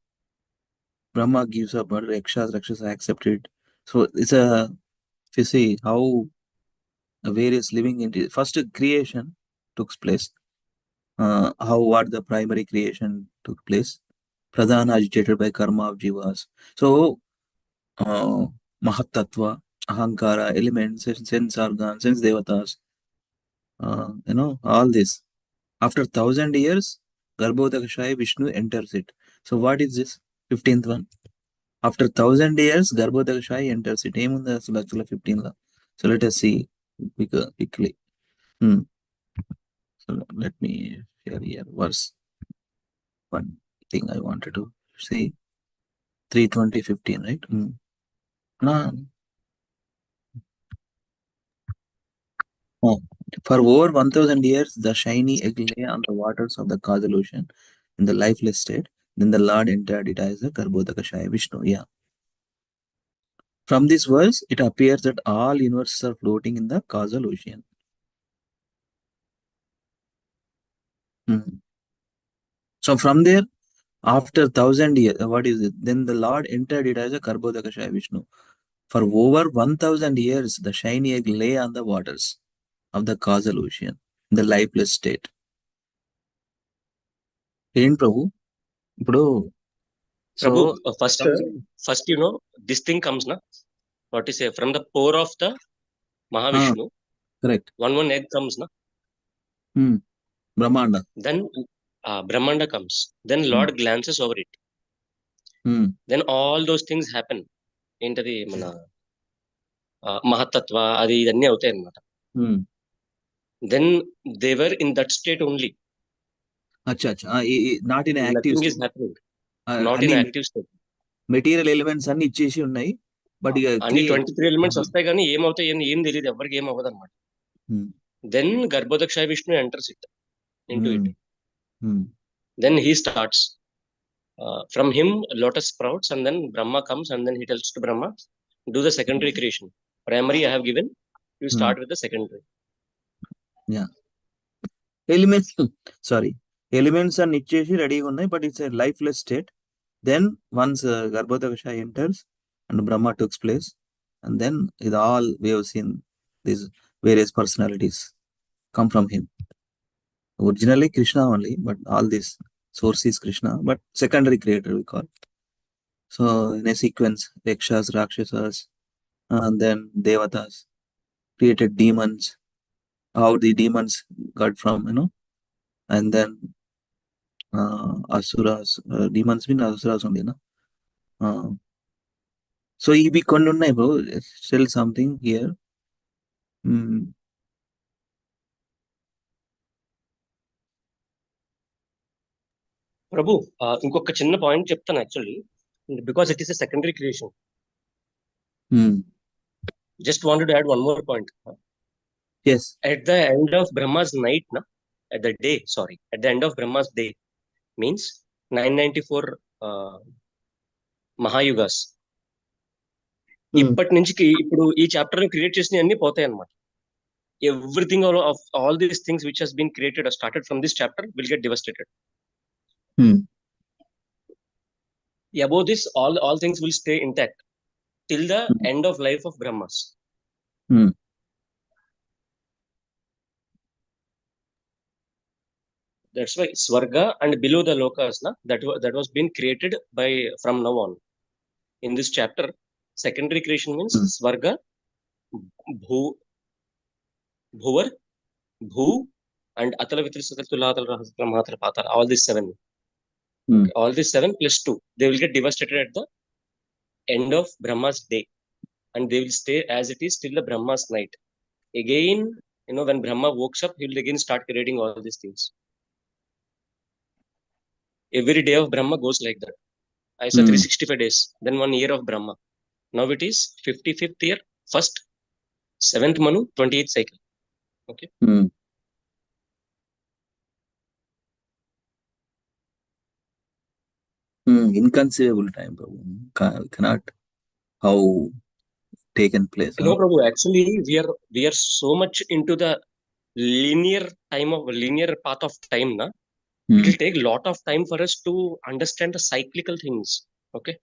Brahma gives up, but Rakshasa accepted. So it's if you see how various living entities, first creation took place, what the primary creation took place, Pradhana agitated by karma of jivas. So, Mahatattva, Ahankara, elements, sense organs, sense devatas, all this. After 1,000 years, Garbhodakashaya Vishnu enters it. So what is this? 15th one. After 1,000 years, Garbhodakashaya enters it. 15 So let us see quickly. So let me share here verse. One thing I wanted to see. 3:20:15, right? For over 1,000 years, the shiny egg lay on the waters of the causal ocean in the lifeless state. Then the Lord entered it as the Garbhodakashaya Vishnu. Yeah. From this verse, it appears that all universes are floating in the causal ocean. So from there, after 1,000 years, what is it? Then the Lord entered it as a Garbhodakashaya Vishnu. For over 1,000 years, the shiny egg lay on the waters of the causal ocean in the lifeless state. Ain't Prabhu? Prabhu, first, this thing comes, na? What to say? From the pore of the Mahavishnu. Correct. One egg comes, na? Brahmanda. Then Brahmanda comes. Then Lord glances over it. Then all those things happen. ఏంటది మన మహత్తత్వ అది ఇదన్నీ అవుతాయి అన్నమాట. Then they were in that state only. Not in an active Nothing state. is happening. Not in active state. Material elements అన్ని ఇచ్చేసి ఉన్నాయి, but అన్ని 23 ఎలిమెంట్స్ వస్తాయి కానీ ఏమవుతాయి అని ఏం తెలియదు, ఎవరికి ఏం అవ్వదు అనమాట. Then Garbhodaksha Vishnu enters it into it. Then he starts. From him, lotus sprouts, and then Brahma comes, and then he tells to Brahma, do the secondary creation. Primary I have given, you start with the secondary. Elements అన్ని ఇచ్చేసి రెడీగా ఉన్నాయి, but it's a lifeless state. Then once Garbhodakasha enters and Brahma takes place, and then it all we have seen these various personalities come from him. Originally Krishna only, but all this source is Krishna, but secondary creator we call. So in a sequence, Yakshas, Rakshasas, and then Devatas created demons. How the demons got from, and then Asuras, demons mean Asuras only, no? So ఇవి కొన్ని ఉన్నాయి bro, still something here. ప్రభు ఇంకొక చిన్న point చెప్తాను actually, because it is a secondary creation. Just wanted to add one more point. Yes. At the end of Brahma's night, at the end of Brahma's day means 994 Mahayugas. ఇప్పటి నుంచి ఇప్పుడు ఈ chapter create చేసిన అన్ని పోతాయి అన్నమాట. Everything of all these things which has been created or started from this chapter will get devastated. Above this, all things will stay intact till the end of life of Brahmas. That's why Swarga and below the Lokas, that was been created by from now on. In this chapter, secondary creation means Swarga, Bhuvar, Bhu, and Atala Vitrisatula, Patala, all these 7. All these 7 plus 2, they will get devastated at the end of Brahma's day, and they will stay as it is till the Brahma's night. Again, when Brahma wakes up, he will again start creating all these things. Every day of Brahma goes like that. I saw 365 days, then 1 year of Brahma. Now it is 55th year, 1st, 7th Manu, 28th cycle. Okay. Inconceivable time, Prabhu. Cannot how taken place. No, Prabhu. Actually, we are so much into the linear path of time, na. It will take a lot of time for us to understand the cyclical things. Okay.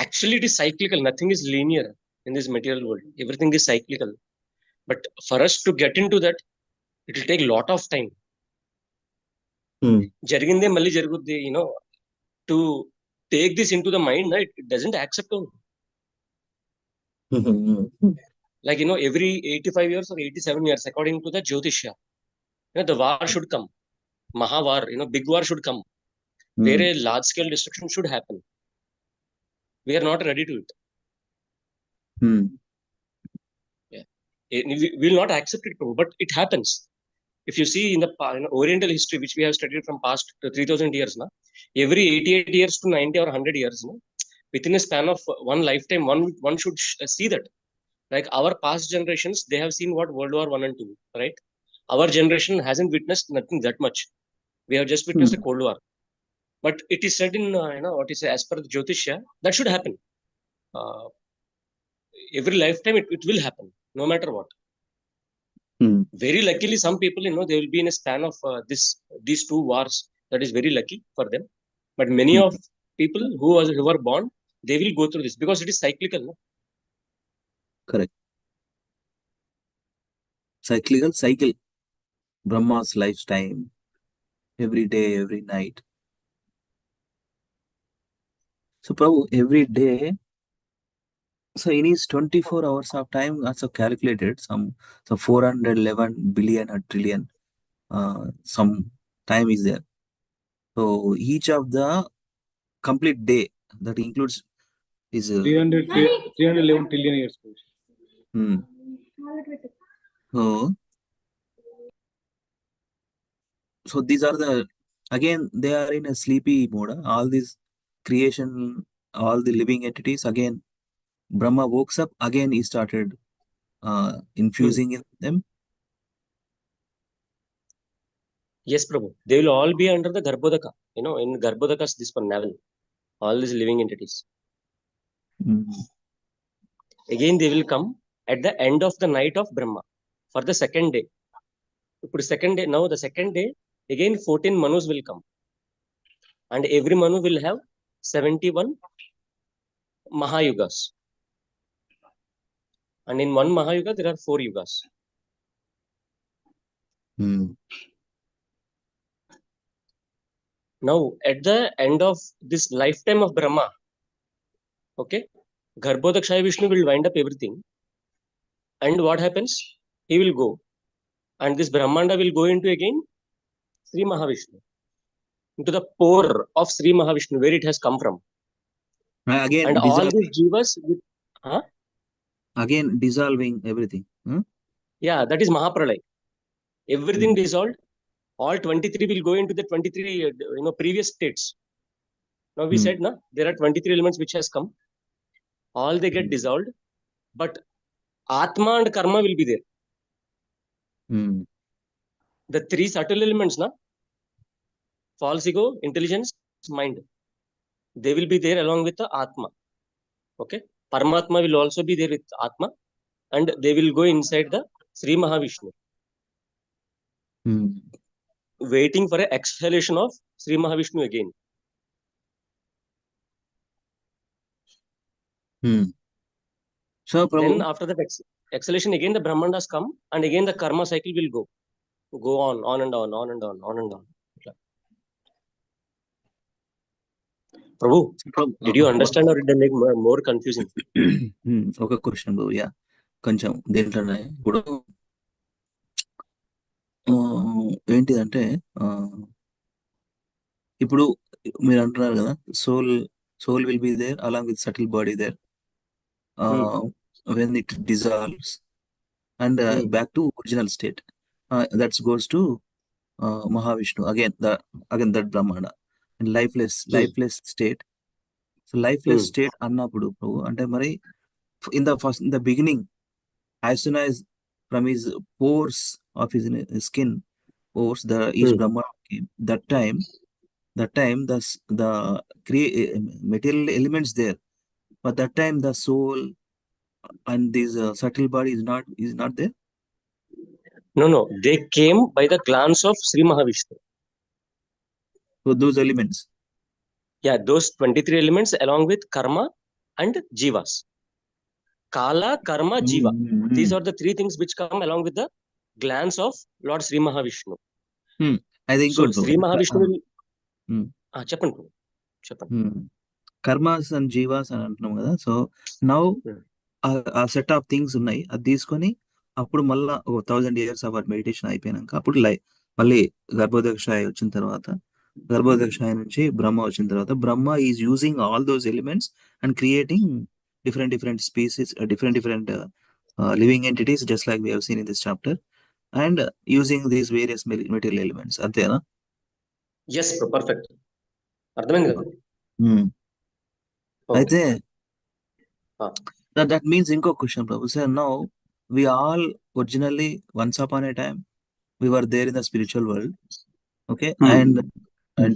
Actually, it is cyclical. Nothing is linear in this material world. Everything is cyclical. But for us to get into that, it will take a lot of time. Jariginde malli jaruguddi, to take this into the mind, it doesn't accept. Like, every 85 years or 87 years, according to the Jyotishya, the war should come. Mahavar, big war should come. Where a large scale destruction should happen. We are not ready to it. Yeah. We will not accept it, but it happens. If you see in the Oriental history, which we have studied from past 3000 years, every 88 years to 90 or 100 years, within a span of one lifetime, one should see that. Like our past generations, they have seen what World War I and II, right? Our generation hasn't witnessed nothing that much. We have just witnessed a Cold War. But it is said in, as per the Jyotishya, that should happen. Every lifetime, it will happen, no matter what. Very luckily, some people, they will be in a span of these 2 wars. That is very lucky for them. But many of people who are born, they will go through this because it is cyclical. No? Correct. Cycle. Brahma's lifetime. Every day, every night. So, Prabhu, every day, so in his 24 hours of time, also calculated some 411 billion or trillion some time is there. So each of the complete day that includes is 311 trillion years. So these are the, again, they are in a sleepy mode. All these creation, all the living entities, again, Brahma woke up, again he started infusing in them. Yes, Prabhu. They will all be under the Garbhodaka. In Garbhodaka's this one navel, all these living entities. Again, they will come at the end of the night of Brahma for the second day. Now the second day, again 14 Manus will come. And every Manu will have 71 Mahayugas. And in one Mahayuga, there are 4 Yugas. Now, at the end of this lifetime of Brahma, okay, Garbhodakshaya Vishnu will wind up everything. And what happens? He will go. And this Brahmanda will go into again Sri Mahavishnu. Into the pore of Sri Mahavishnu, where it has come from. Again, and all these jivas, again dissolving everything. Yeah, that is Mahapralay. Everything dissolved. All 23 will go into the 23 previous states. Now we said, there are 23 elements which has come. All they get dissolved, but Atma and Karma will be there. The 3 subtle elements, false ego, intelligence, mind, they will be there along with the Atma. Okay, Paramatma will also be there with Atma, and they will go inside the Sri Mahavishnu, waiting for an exhalation of Sri Mahavishnu again. So then after that exhalation, again the Brahmandas come, and again the karma cycle will go on and on, on and on, on and on. Prabhu, did you understand or did they make more confusing? ఒక question bro, yeah కొంచెం దేంట్లోనే ఇప్పుడు ఏంటిదంటే, ఇప్పుడు మీరు అంటున్నారు కదా, soul will be there along with subtle body there when it dissolves and back to original state. That goes to Mahavishnu again, that Brahmana and lifeless state. So lifeless state annappudu ante mari in the beginning, as soon as from his pores of his skin pores, each Brahma came. That time the material elements there, but that time the soul and this subtle body is not there. No, they came by the glance of Sri Mahavishnu. So those elements, yeah, those 23 elements along with karma and jivas. Kala, karma, jiva. These are the 3 things which come along with the glance of Lord Sri Mahavishnu. I think so Sri Mahavishnu will చెప్పండి. Karmas and jivas అని అంటున్నాం కదా. So now ఆ set of things ఉన్నాయి, అది తీసుకొని అప్పుడు మళ్ళా 1000 years of మెడిటేషన్ అయిపోయినాక అప్పుడు మళ్ళీ గర్భోదక్షాయ వచ్చిన తర్వాత, గర్భోదక్షాయ నుంచి బ్రహ్మ వచ్చిన తర్వాత, Brahma is using all those elements and creating different species, different living entities, just like we have seen in this chapter, and using these various material elements. Antena? Yes, perfect. అర్థమైంది కదా. అయితే that means ఇంకో question Prabhu sir, now we all originally once upon a time we were there in the spiritual world, okay, and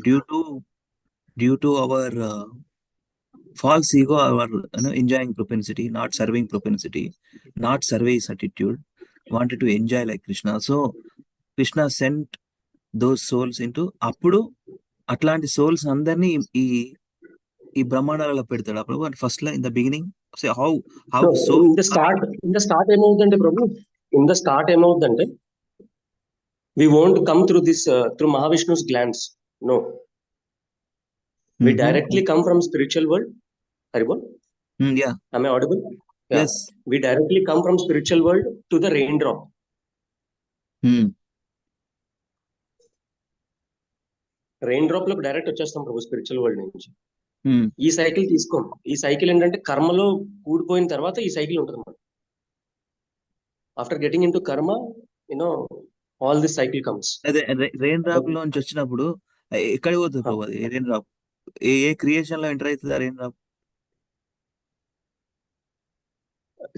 due to our false ego, our enjoying propensity, not serving propensity, not service attitude, wanted to enjoy like Krishna. So Krishna sent those souls into appudu అట్లాంటి souls అందరినీ ఈ బ్రహ్మాండాలలో పెడతాడు అప్పుడు. And first లో in the beginning how so in the start ఏమవుతుందంటే ప్రభు, in the start ఏమవుతుందంటే we won't come through this through Mahavishnu's glance. No, we directly come from spiritual world. Haribol? Yeah. Am I audible? Yeah. Yes. We directly come from spiritual world to the raindrop. Rain drop లోకి direct వచ్చేస్తాం ప్రభు spiritual world నుంచి. Hmm. ఈ cycle తీసుకోం. ఈ cycle ఏంటంటే కర్మలో కూడిపోయిన తర్వాత ఈ cycle ఉంటుంది అన్నమాట. ఆఫ్టర్ గెటింగ్ ఇన్ టు కర్మ ఆల్ దిస్ సైకిల్ కమ్స్. అదే రెయిన్ డ్రాప్ లోంచి వచ్చినప్పుడు ఎక్కడికి పోతుంది ప్రభు అది రెయిన్ డ్రాప్? ఏ క్రియేషన్ లో ఎంటర్ అవుతుంది ఆ rain drop?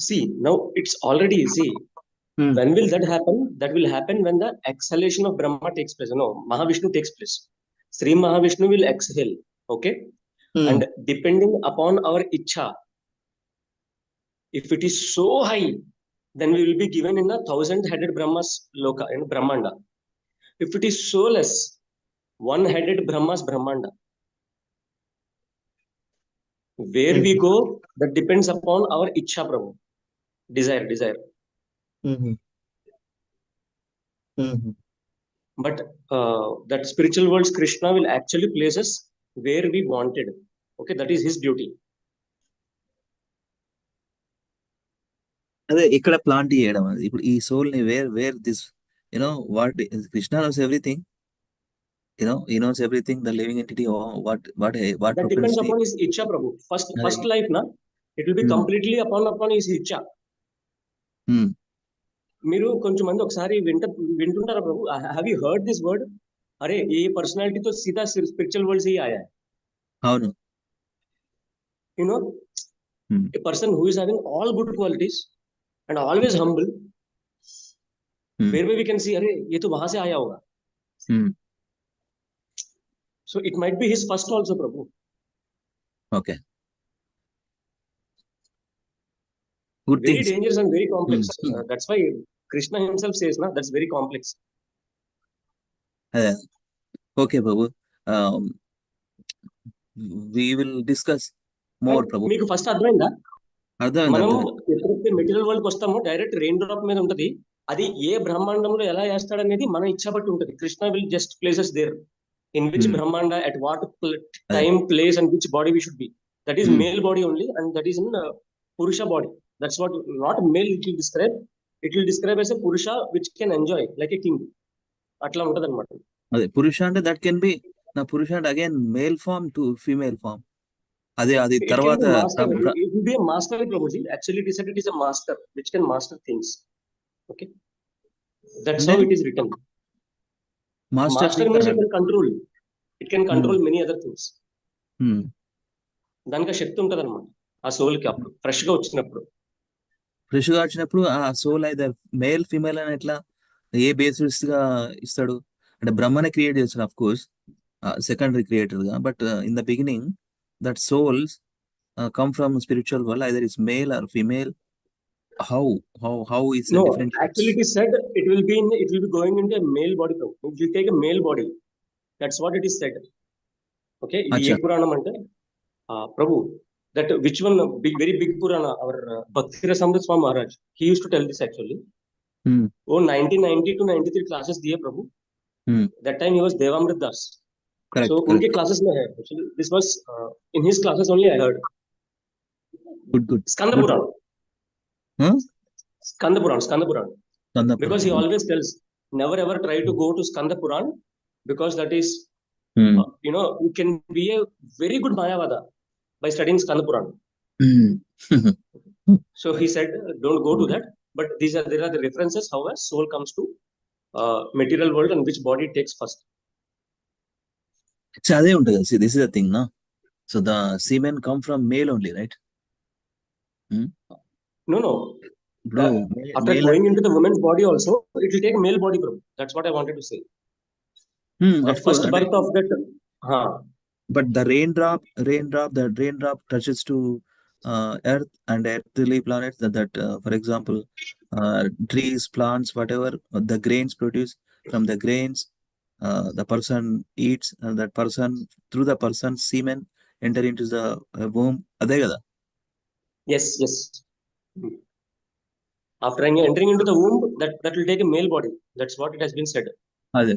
See, now it's already, when will that happen? That will happen when the exhalation of Brahma takes place. No, Mahavishnu takes place. Sri Mahavishnu will exhale, okay? And depending upon our ichha, if it is so high, then we will be given in a 1,000-headed Brahma's loka, in Brahmanda. If it is so less, 1-headed Brahma's Brahmanda. Where we go, that depends upon our ichha, Prabhu. Desire. But that spiritual world's Krishna will actually place us where we wanted. Okay, that is his duty. అదే ఇక్కడ plant చేయడం అది. ఇప్పుడు ఈ soul ని where this what Krishna knows everything, he knows everything, the living entity, what that depends upon his ichha, Prabhu. First life na, it will be completely upon his ichha. మీరు కొంచెం మంది ఒకసారి వింటుంటారా Prabhu? Have you heard this word? అరే ఏ పర్సనాలిటీతో సీదా spiritual world से ही आया है. అవును. A person who is having all good qualities and always humble, where we can see अरे ये तो वहां से आया होगा. So it might be his first also, Prabhu. Okay. Good very things. dangerous and very complex. That's why Krishna himself says, na, that's very complex. Okay, Prabhu. We will discuss more, Prabhu. మీకు first అర్థమైందా? మనం అర్థమైంది. ఎప్పుడైతే material world కి వస్తామో direct rain drop మీద ఉంటది. అది ఏ బ్రహ్మాండంలో ఎలా వేస్తాడనేది మన ఇచ్చా బట్టి ఉంటది. Krishna will just places there in which brahmanda, at what time, place and which body we should be. That is male body only, and that is in purusha body. That's what, not male it will describe. It will describe as a purusha which can enjoy like a king. Atla untadi annamata. Ade purusha ante that can be na purusha and again male form to female form. Ade tarvata it will be a master, Prabhuji. Actually it is said it is a master which can master things. Okay, that's how it is written. Master means it can control. It can control many other things. దానికి శక్తి ఉంటది అన్నమాట ఆ soul కి. అప్పుడు fresh గా వచ్చినప్పుడు ఆ soul అయితే మేల్ ఫీమేల్ అని ఎట్లా ఏ బేసిస్ గా ఇస్తాడు అంటే బ్రహ్మనే క్రియేట్ చేస్తాడు, ఆఫ్ కోర్స్ సెకండరీ క్రియేటర్ గా. But in the beginning that souls come from spiritual world, either is male or female. How is no, different? Actually it is said it will be going into a male body. It will take a male body. That's what it is said. Okay, ఇది ఏ పురాణం అంటే Prabhu, that which one very big Purana, our Bhakti Rasamrita Swami Maharaj, he used to tell this actually. 1990 to 93 classes diye Prabhu. That time he was Devamrit Das. Correct. So unke classes mein hai. Actually this was in his classes only I heard. Good. Skanda Purana. Skanda Purana. Because he always tells, never ever try to go to Skanda Purana, because that is you can be a very good Mayavada by studying Skanda Purana. So he said, don't go to that. But there are the references how a soul comes to material world and which body it takes first. అదే ఉంటుంది. See, this is the thing, no? So the semen come from male only, right? No. Bro, after going into the woman's body also, it will take a male body, bro. That's what I wanted to say. That first birth of that. But the raindrop touches to earth and earthly planets. That for example, trees, plants, whatever the grains produce, from the grains, the person eats, and that person, through the person's semen, enter into the womb. Ade kada? Yes. After entering into the womb, that will take a male body. That's what it has been said. Ade.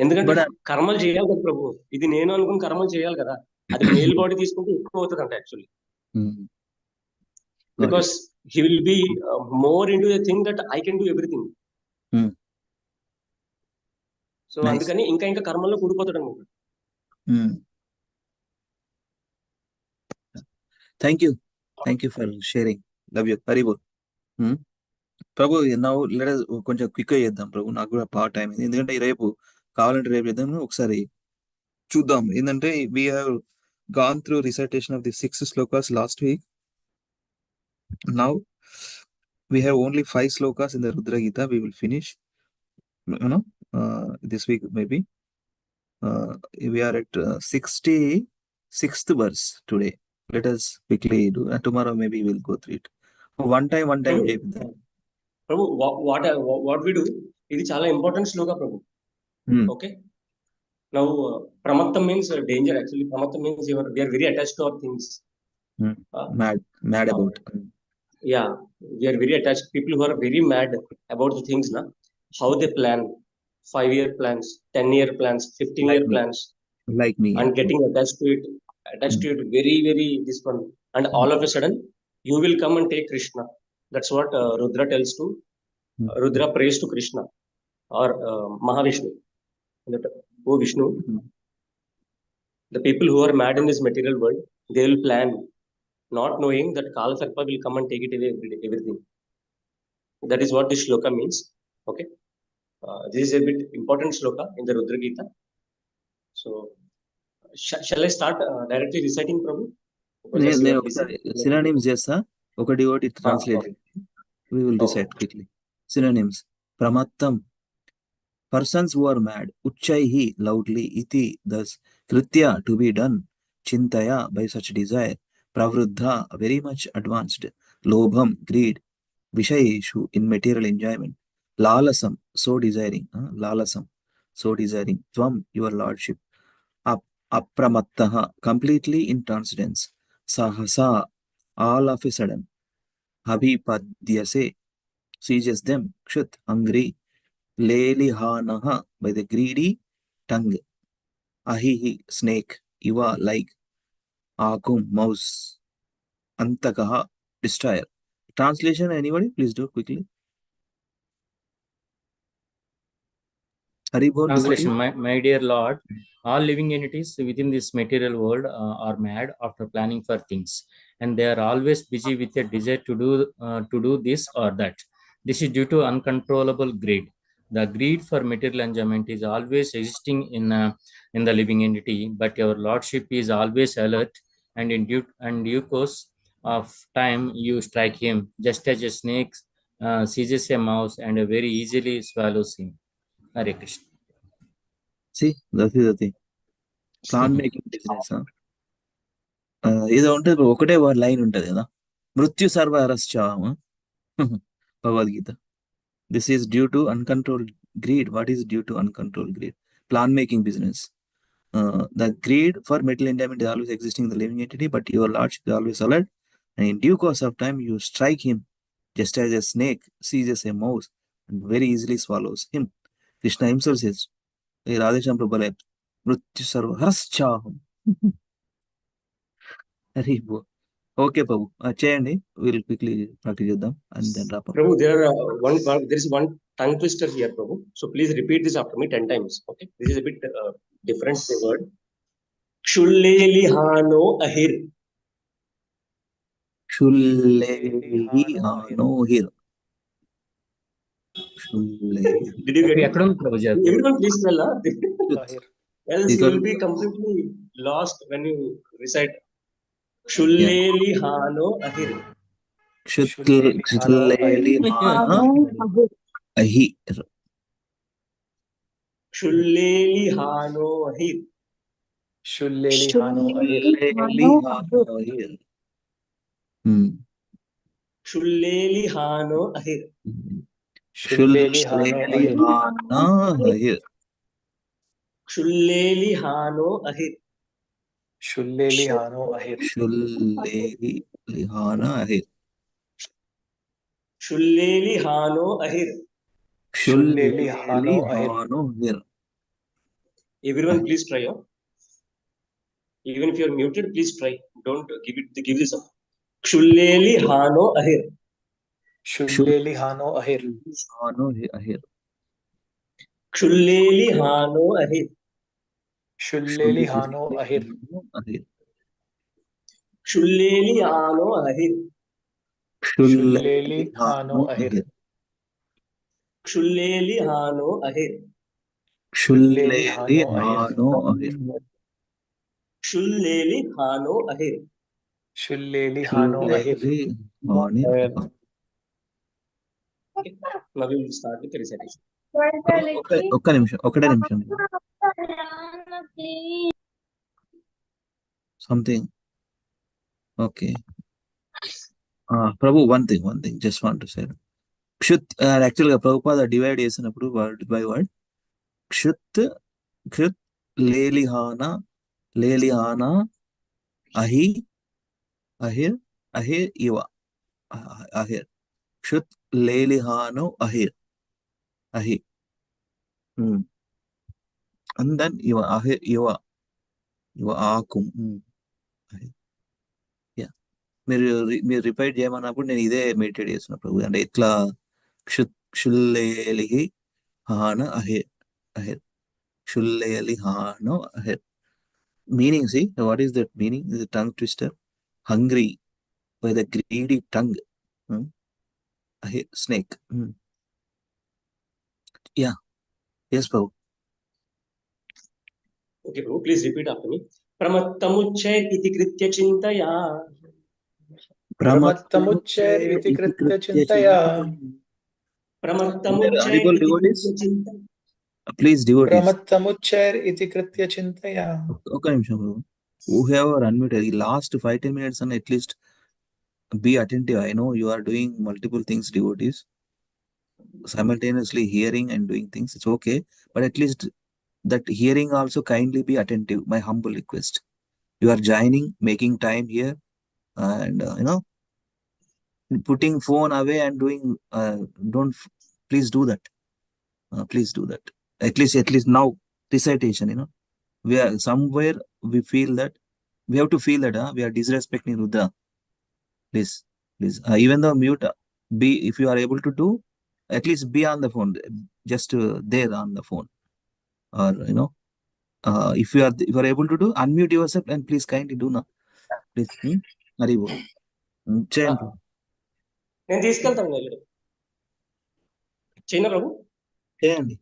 ఎందుకంటే కర్మలు చేయాలి కదా ప్రభు. ఇది నేను అనుకుని కర్మలు చేయాలి కదా, అది మేల్ బాడీ తీసుకుంటే ఎక్కువ అవుతుంది అంట actually. Because he will be more into the thing that I can do everything. So అందుకని ఇంకా కర్మల్లో కూడిపోతాడు అనమాట. Thank you for sharing. Love you. హరిబో. Prabhu now let కొంచెం క్విక్ గా చేద్దాం ప్రభు, నాకు కూడా పార్ట్ టైం ఇది, ఎందుకంటే రేపు కావాలంటే రేపు చేద్దాం. ఒకసారి చూద్దాం. ఏంటంటే we have gone through recitation of the 6 slokas last week. Now we have only 5 slokas in the RudraGita. We will finish this week maybe. We are at 66th verse today. Let us quickly do, and tomorrow maybe we'll go through it one time చేద్దాం. ప్రభు what we do, ఇది చాలా important shloka Prabhu. Okay, now ప్రమత్తం means danger. Actually ప్రమత్తం means we are very attached to our things. Mad about. Yeah, we are very attached. People who are very mad about the things, how they plan 5-year plans, 10-year plans, 15-year plans, like me, and getting attached to it very, very this one, and all of a sudden you will come and take Krishna. That's what Rudra tells to Rudra prays to Krishna or Mahavishnu. That, oh Vishnu, the people who are mad in this material world, they will plan, not knowing that Kala Sarpa will come and take it away, everything. That is what this shloka means. Okay, this is a bit important shloka in the RudraGita. So shall I start directly reciting, Prabhu? నేను ఒకసారి synonyms చేస్తా, ఒక devotee translate. We will recite quickly. Synonyms: pramattam, persons who are mad; uchchaihi, loudly; iti, thus; kritya, to be done; chintaya, by such desire; pravruddha, very much advanced; lobham, greed; vishayeshu, in material enjoyment; lalasam, so desiring; lalasam, so desiring; tvam, your lordship; apramattaha, completely in transcendence; sahasa, all of a sudden; abhipadyase, seizes them; kshut, hungry; lelihanaha, by the greedy tongue; ahihi, snake; iva, like; akum, mouse; antakaha, destroyer. Translation, anybody? Please do quickly. Haribol, Translation: my dear Lord, all living entities within this material world are mad after planning for things, and they are always busy with a desire to do this or that. This is due to uncontrollable greed. The greed for material enjoyment is always existing in the living entity, but your lordship is always alert, and in due course of time you strike him, just as a snake seizes a mouse and very easily swallows him. Hare Krishna. See, that is the thing. Plan making business. ఏదో ఉంటుంది, ఒకటే line ఉంటుంది కదా, మృత్యు సర్వ అరశ్చామ. Bhagavad Gita. This is due to uncontrolled greed. What is due to uncontrolled greed? Plan making business. The greed for material enjoyment is always existing in the living entity, but your lordship is always alert, and in due course of time you strike him, just as a snake seizes a mouse and very easily swallows him. Krishna himself says, Radhesham Prabhu, Mrityu Sarva Haraschaham. Okay, Prabhu. Cheyandi. We'll quickly practice చేద్దాం and then wrap up. Prabhu, there is one tongue twister here, Prabhu. So please repeat this after me 10 times. Okay, this is a bit different word. Shullelihano ahir. Shullelihano ahir. Did you get it? Everyone please tell. Else you will be completely lost when you recite Shullelihano ahir. Shullelihano ahir. Shullelihano ahir. Shullelihano ahir. Shullelihano ahir. Shullelihano ahir. Shullelihano ahir. Shullelihano ahir. Shullelihano ahir. Shullelihano ahir. Shullelihano ahir. Everyone please try. Even if you are muted, please try. Don't give this up. Shullelihano ahir. Shullelihano ahir. Shullelihano ahir. Shullelihano ahir. Shullelihano ahir. Shullelihano ahir. Shullelihano ahir. Shullelihano ahir. Shullelihano ahir. Shullelihano ahir. Okay. Now we will start with the recitation. ఒక్క నిమిషం, ఒకటే నిమిషం. Something. Okay. Prabhu, one thing, just want to say. Kshut, actually, Prabhupada divide చేసినప్పుడు word by word. Kshut, kshut, lelihana, ahi, ahir, iva, ahir. Kshut, lelihano, ahir, ahi. And then iva, ahir, iva ఆకుం. మీరు రిపైట్ చేయమన్నప్పుడు నేను ఇదే meditate చేస్తున్నప్పుడు అంటే ఇట్లా క్షుల్లేలిహి హాన అహే అహెర్ క్షుల్లేలి హానో అహెర్. Meaning, see what is that meaning? Is a tongue twister. Hungry by the greedy tongue. Ahe, snake. Yeah. Yes, Prabhu. Okay, Prabhu, please repeat after me. Pramattamuchay iti kritya chintaya. Pramattamuchay iti kritya chintaya. Pramattamuchay iti kritya chintaya. Please, devotees. Pramattamuchay iti kritya chintaya. ఒక నిమిషం Prabhu. Whoever unmuted, the last 5-10 minutes and at least be attentive. I know you are doing multiple things, devotees, simultaneously hearing and doing things. It's okay, but at least that hearing also kindly be attentive. My humble request. You are joining, making time here, and putting phone away and doing. Don't please do that. Please do that. At least now recitation. We are somewhere we feel that we have to feel that we are disrespecting Rudra. Please. Even though mute, be if you are able to do, at least be on the phone, just there on the phone, or if you are able to do, unmute yourself and please kindly do now. Please. Haribo. Chant. నేను తీసుకెళ్తాను చిన్న ప్రభు. చేయండి.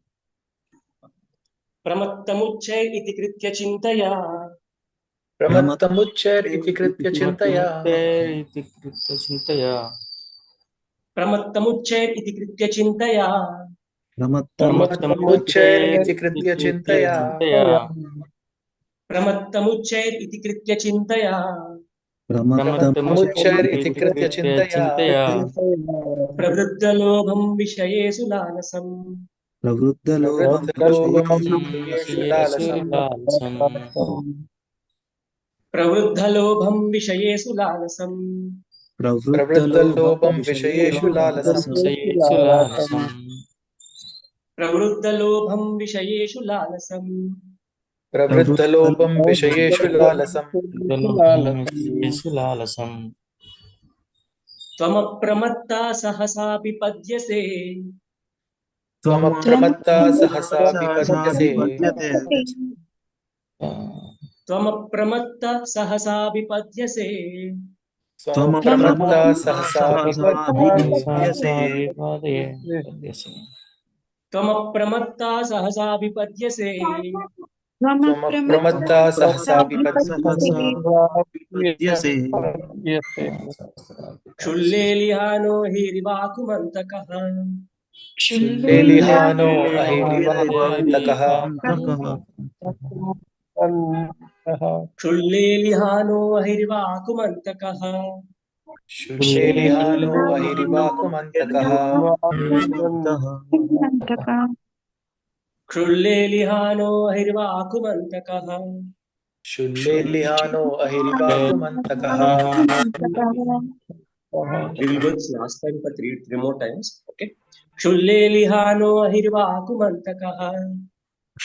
ప్రమత్తముచ్చై ఇతి కృత్య చింతయా. Pramattamuchay iti kritya chintaya. Pramattamuchay iti kritya chintaya. Pramattamuchay iti kritya chintaya. Pramattamuchay iti kritya chintaya. Pramattamuchay iti kritya chintaya. Pravruddalobham vishayesu lalasam. Pravruddalobham vishayesu lalasam. Pravruddalobham vishayesu lalasam. Pravruddalobham vishayesu lalasam. Pravruddalobham vishayesu lalasam. Pravruddalobham vishayesu lalasam. Tvamapramatta sahasa vipadyase. Tvamapramatta sahasa vipadyase. Tvamapramatta sahasa vipadyase. Tvamapramatta sahasa vipadyase. Tvamapramatta sahasa vipadyase. Tvamapramatta sahasa vipadyase. Shullelihano hirivakumantakaha. Shullelihano ahirivakumantakaha. Shullelihano ahirivakumantakaha. Shullelihano ahirivakumantakaha. Shullelihano ahirivakumantakaha. Shullelihano ahirivakumantakaha. We will go this last time for three more times. Okay. Shullelihano ahirivakumantakaha.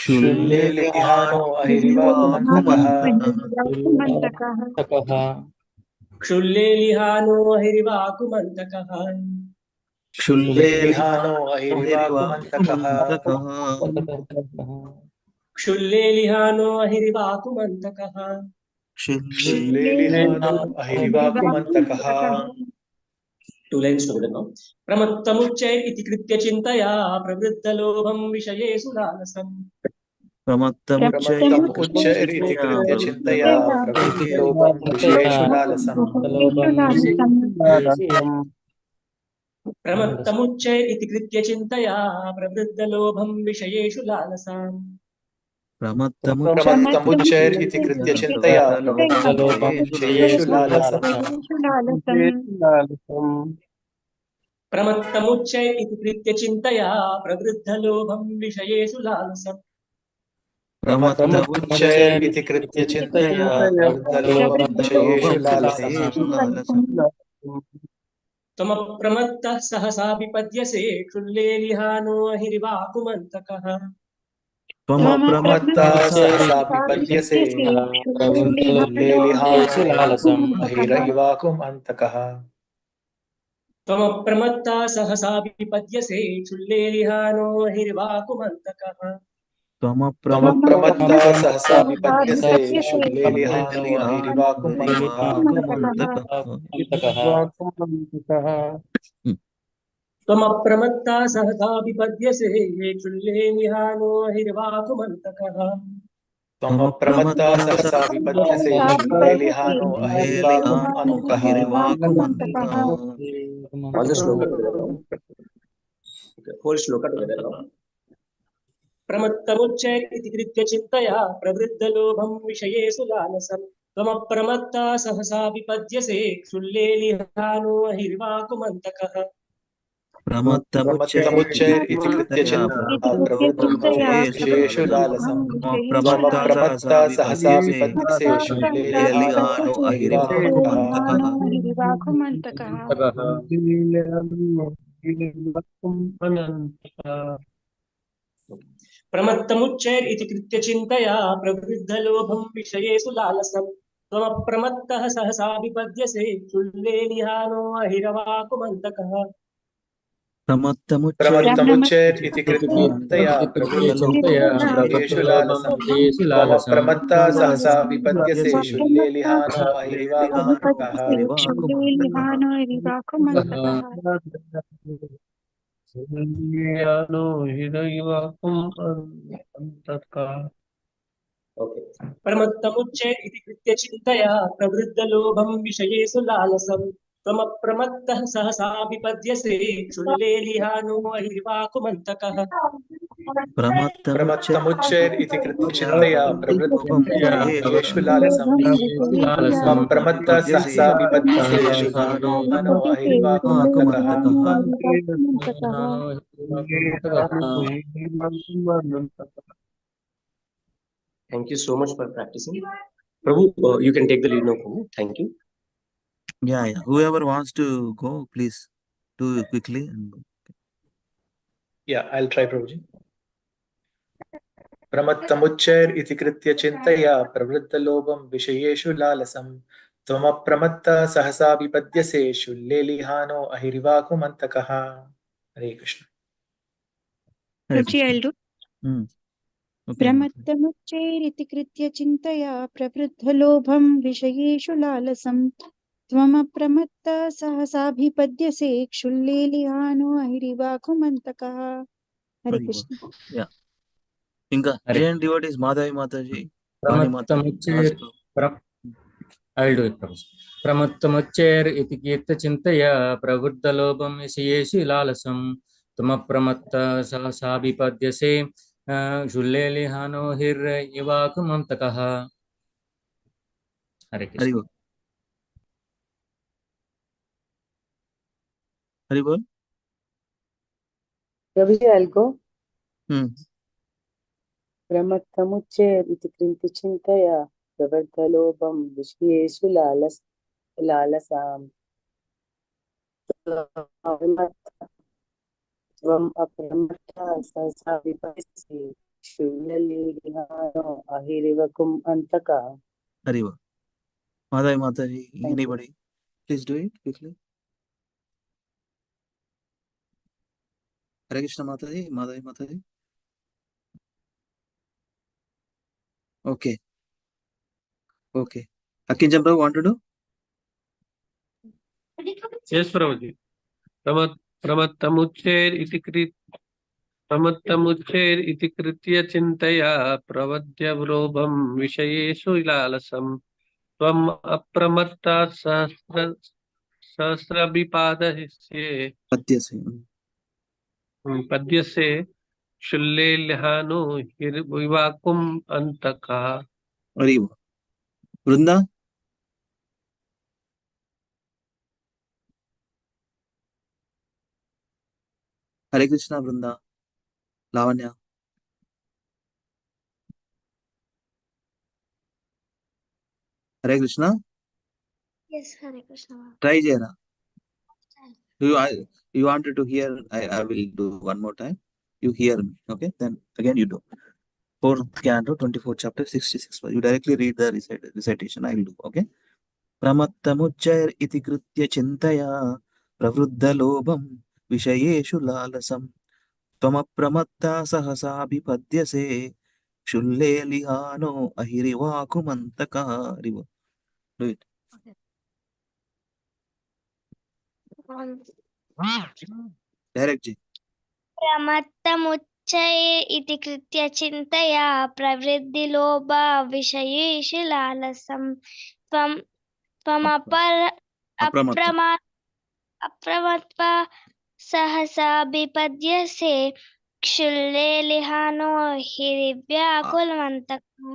Shullelihano ahirivakumantakaha. Shullelihano ahirivakumantakaha. क्षुल्लेलिहानो अहिरिवाकुमन्तकः क्षुल्लेलिहानो अहिरिवाकुमन्तकः क्षुल्लेलिहानो अहिरिवाकुमन्तकः 2 lines together now. प्रमत्तमुच्चैर् इति कृत्य चिन्तया प्रवृद्धलोभं विषयेषु लालसम् प्रमत्तमुच्चैरिति कृत्य चिन्तया प्रवृत्तिलोभं विषयेषु लालसम् प्रमत्तमुच्चैर् इति कृत्य चिन्तया प्रवृद्धलोभं विषयेषु लालसाम् प्रमत्तमुच्चैरिति कृत्य चिन्तया प्रवृत्तिलोभं विषयेषु लालसम् प्रमत्तमुच्चैर् इति कृत्य चिन्तया प्रवृद्धलोभं विषयेषु लालसम् प्रमत्तमुच्चैरिति कृत्य चिन्तया प्रवृत्तिलोभं विषयेषु लालसम् त्वमप्रमत्तः सहसा विपद्यसे क्षुल्लेलिहानो अहिरिवाकुमन्तकः त्वमप्रमत्तः सहसा विपद्यसे क्षुल्लेलिहानो अहिरिवाकुमन्तकः त्वमप्रमत्तः सहसा विपद्यसे क्षुल्लेलिहानो अहिरिवाकुमन्तकः त्वमप्रमत्तः सहसा विपद्यसे क्षुल्लेलिहानो अहिरिवाकुमन्तकः त्वमप्रमत्तः सहसा विपद्यसे क्षुल्लेलिहानो अहिरिवाकुमन्तकः त्वमप्रमत्तः सहसा विपद्यसे क्षुल्लेलिहानो अहिरिवाकुमन्तकः All the shloka together now. Okay, whole shloka together now. प्रमत्तमुच्चैर् इति कृत्य चिन्तया प्रवृद्धलोभं विषयेषु लालसम् त्वमप्रमत्तः सहसा विपद्यसे क्षुल्लेलिहानो अहिरिवाकुमन्तकः प्रमत्तमुच्चैरिति कृत्य चिन्तया प्रवृत्तिलोभं विषयेषु लालसम् त्वमप्रमत्तः सहसा विपद्यसे क्षुल्लेलिहानो अहिरिवाकुमन्तकः प्रमत्तमुच्चैर् इति कृत्य चिन्तया प्रवृद्धलोभं विषयेषु लालसम् त्वमप्रमत्तः सहसा विपद्यसे क्षुल्लेलिहानो अहिरिवाकुमन्तकः प्रमत्तमुच्चैरिति कृत्य चिन्तया प्रवृत्तिलोभं विषयेषु लालसम् त्वमप्रमत्तः सहसा विपद्यसे क्षुल्लेलिहानो अहिरिवाकुमन्तकः Okay. प्रमत्तमुच्चैर् इति कृत्य चिन्तया प्रवृद्धलोभं विषयेषु लालसम् त्वमप्रमत्तः सहसा विपद्यसे क्षुल्लेलिहानो अहिरिवाकुमन्तकः प्रमत्तमुच्चैरिति कृत्य चिन्तया प्रवृत्तिलोभं विषयेषु लालसम् त्वमप्रमत्तः सहसा विपद्यसे क्षुल्लेलिहानो अहिरिवाकुमन्तकः Thank you so much for practicing. Prabhu, you can take the lead now, Prabhu. Thank you. Yeah. Whoever wants to go, please do it quickly and go. Yeah, I'll try, Prabhuji. प्रमत्तमुच्चैरिति कृत्य चिन्तया प्रवृत्तलोभं विषयेषु लालसम् त्वमप्रमत्तः सहसा विपद्यसे क्षुल्लेलिहानो अहिरिवाकुमन्तकः हरे Krishna I'll do. प्रमत्तमुच्चैरिति कृत्य चिन्तया प्रवृद्धलोभं विषयेषु लालसम् त्वमप्रमत्तः सहसाभिपद्यसे क्षुल्लेलिहानो अहिरिवाकुमन्तकः हरे Krishna Yeah. Inga Jain devotees Madhavi Mataji. I will do it. प्रमत्तमुच्चैर् इति कीर्त्य चिन्तया प्रवृद्धलोभं विषयेषु लालसम् त्वमप्रमत्तः सहसा विपद्यसे क्षुल्लेलिहानो अहिरिवाकुमन्तकः हरे Krishna Hari bol. Prabhuji, I'll go. प्रमत्तमुच्चैर् इति कृत्य चिन्तया प्रवृद्धलोभं विषयेषु लालसाम् त्वम् अप्रमत्तः सहसा विपद्यसे क्षुल्लेलिहानो अहिरिवाकुमन्तकः Hari bol. Madhavi Mataji. Anybody? Please do it quickly. Hare Krishna Mataji, Madhavi Mataji. Okay. Okay. Akinjan Prabhu want to do? Yes, Prabhuji. Pramattamuccer iti kritya chintaya pravadya vrobham vishayeshu lalasam tvam apramatta sahasrabipadasye Padyase. padyase shullelhano hirvivakum antaka. Ariva. Vrunda? Hare Krishna Vrunda. Lavanya. Hare Krishna. Yes, Hare Krishna. Try Jayana. You wanted to hear? I will do one more time. You hear me, okay? Then again you do. 4th Canto, 24th chapter, 66. You directly read the recitation. I will do, okay? Pramattamuccair iti kritya chintaya pravruddha lobham vishayeshu lalasam tvamapramatta sahasabhipadyase shulle lihano ahirivakumantaka. Do it. Direct Ji. प्रमत्तमुच्चये इति कृत्य चिन्तया प्रवृद्धिलोभा विषयेषु लालसं अप्रमत्वा सहसा विपद्यसे क्षुल्ले लिहानो हिरिव्याकुलमन्तकः.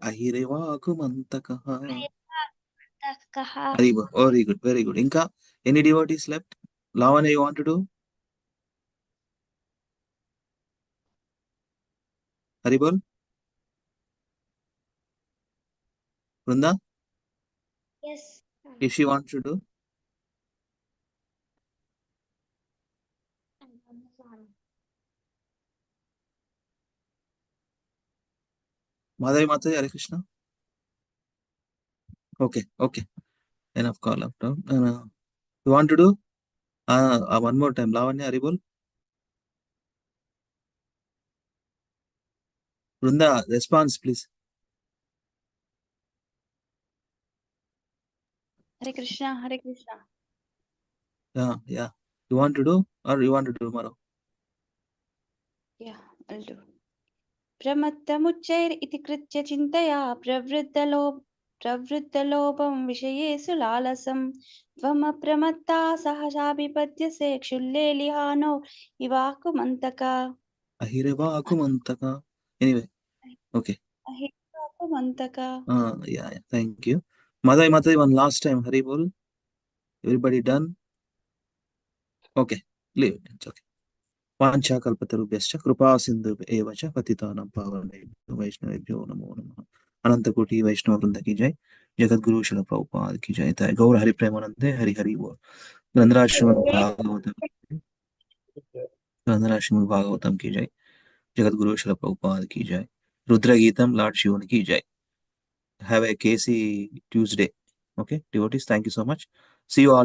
Ahirivakumantaka. Very good, very good. Inka, any devotees left? Lavanya, you want to do? Haribol? Vrunda? Yes. If she wants to do? Madhavi Mataji, Hare Krishna. Okay. Enough call up. You want to do? One more time. Lavanya, Haribol. Vrunda, response, please. Hare Krishna, Hare Krishna. Yeah. You want to do or you want to do tomorrow? Yeah, I'll do. Pramattamuccair iti kritya chintaya pravruddalobam vishayesu lalasam tvamapramatta sahasabhipadyase kshulle lihano ivakumantaka. Ahirivakumantaka. Anyway, okay. Ahirivakumantaka. Yeah. Thank you. Madhavi Mataji, one last time. Haribol. Everybody done? Okay. Leave it. It's okay. वाञ्छाकल्पतरुभ्यश्च कृपासिन्धुभ्य एव च पतितानां पावनेभ्यो वैष्णवेभ्यो नमो नमः। अनंतकोटि वैष्णव वृंद की जय। जगद्गुरु श्रील प्रभुपाद की जय। जय गौर हरि प्रेमानंदे हरि हरि बोल। ग्रंथराज भागवतम की जय। जगद्गुरु श्रील प्रभुपाद की जय। रुद्रगीतम लॉर्ड शिवन की जय। Have a KC Tuesday. Okay, devotees, thank you so much. See you all.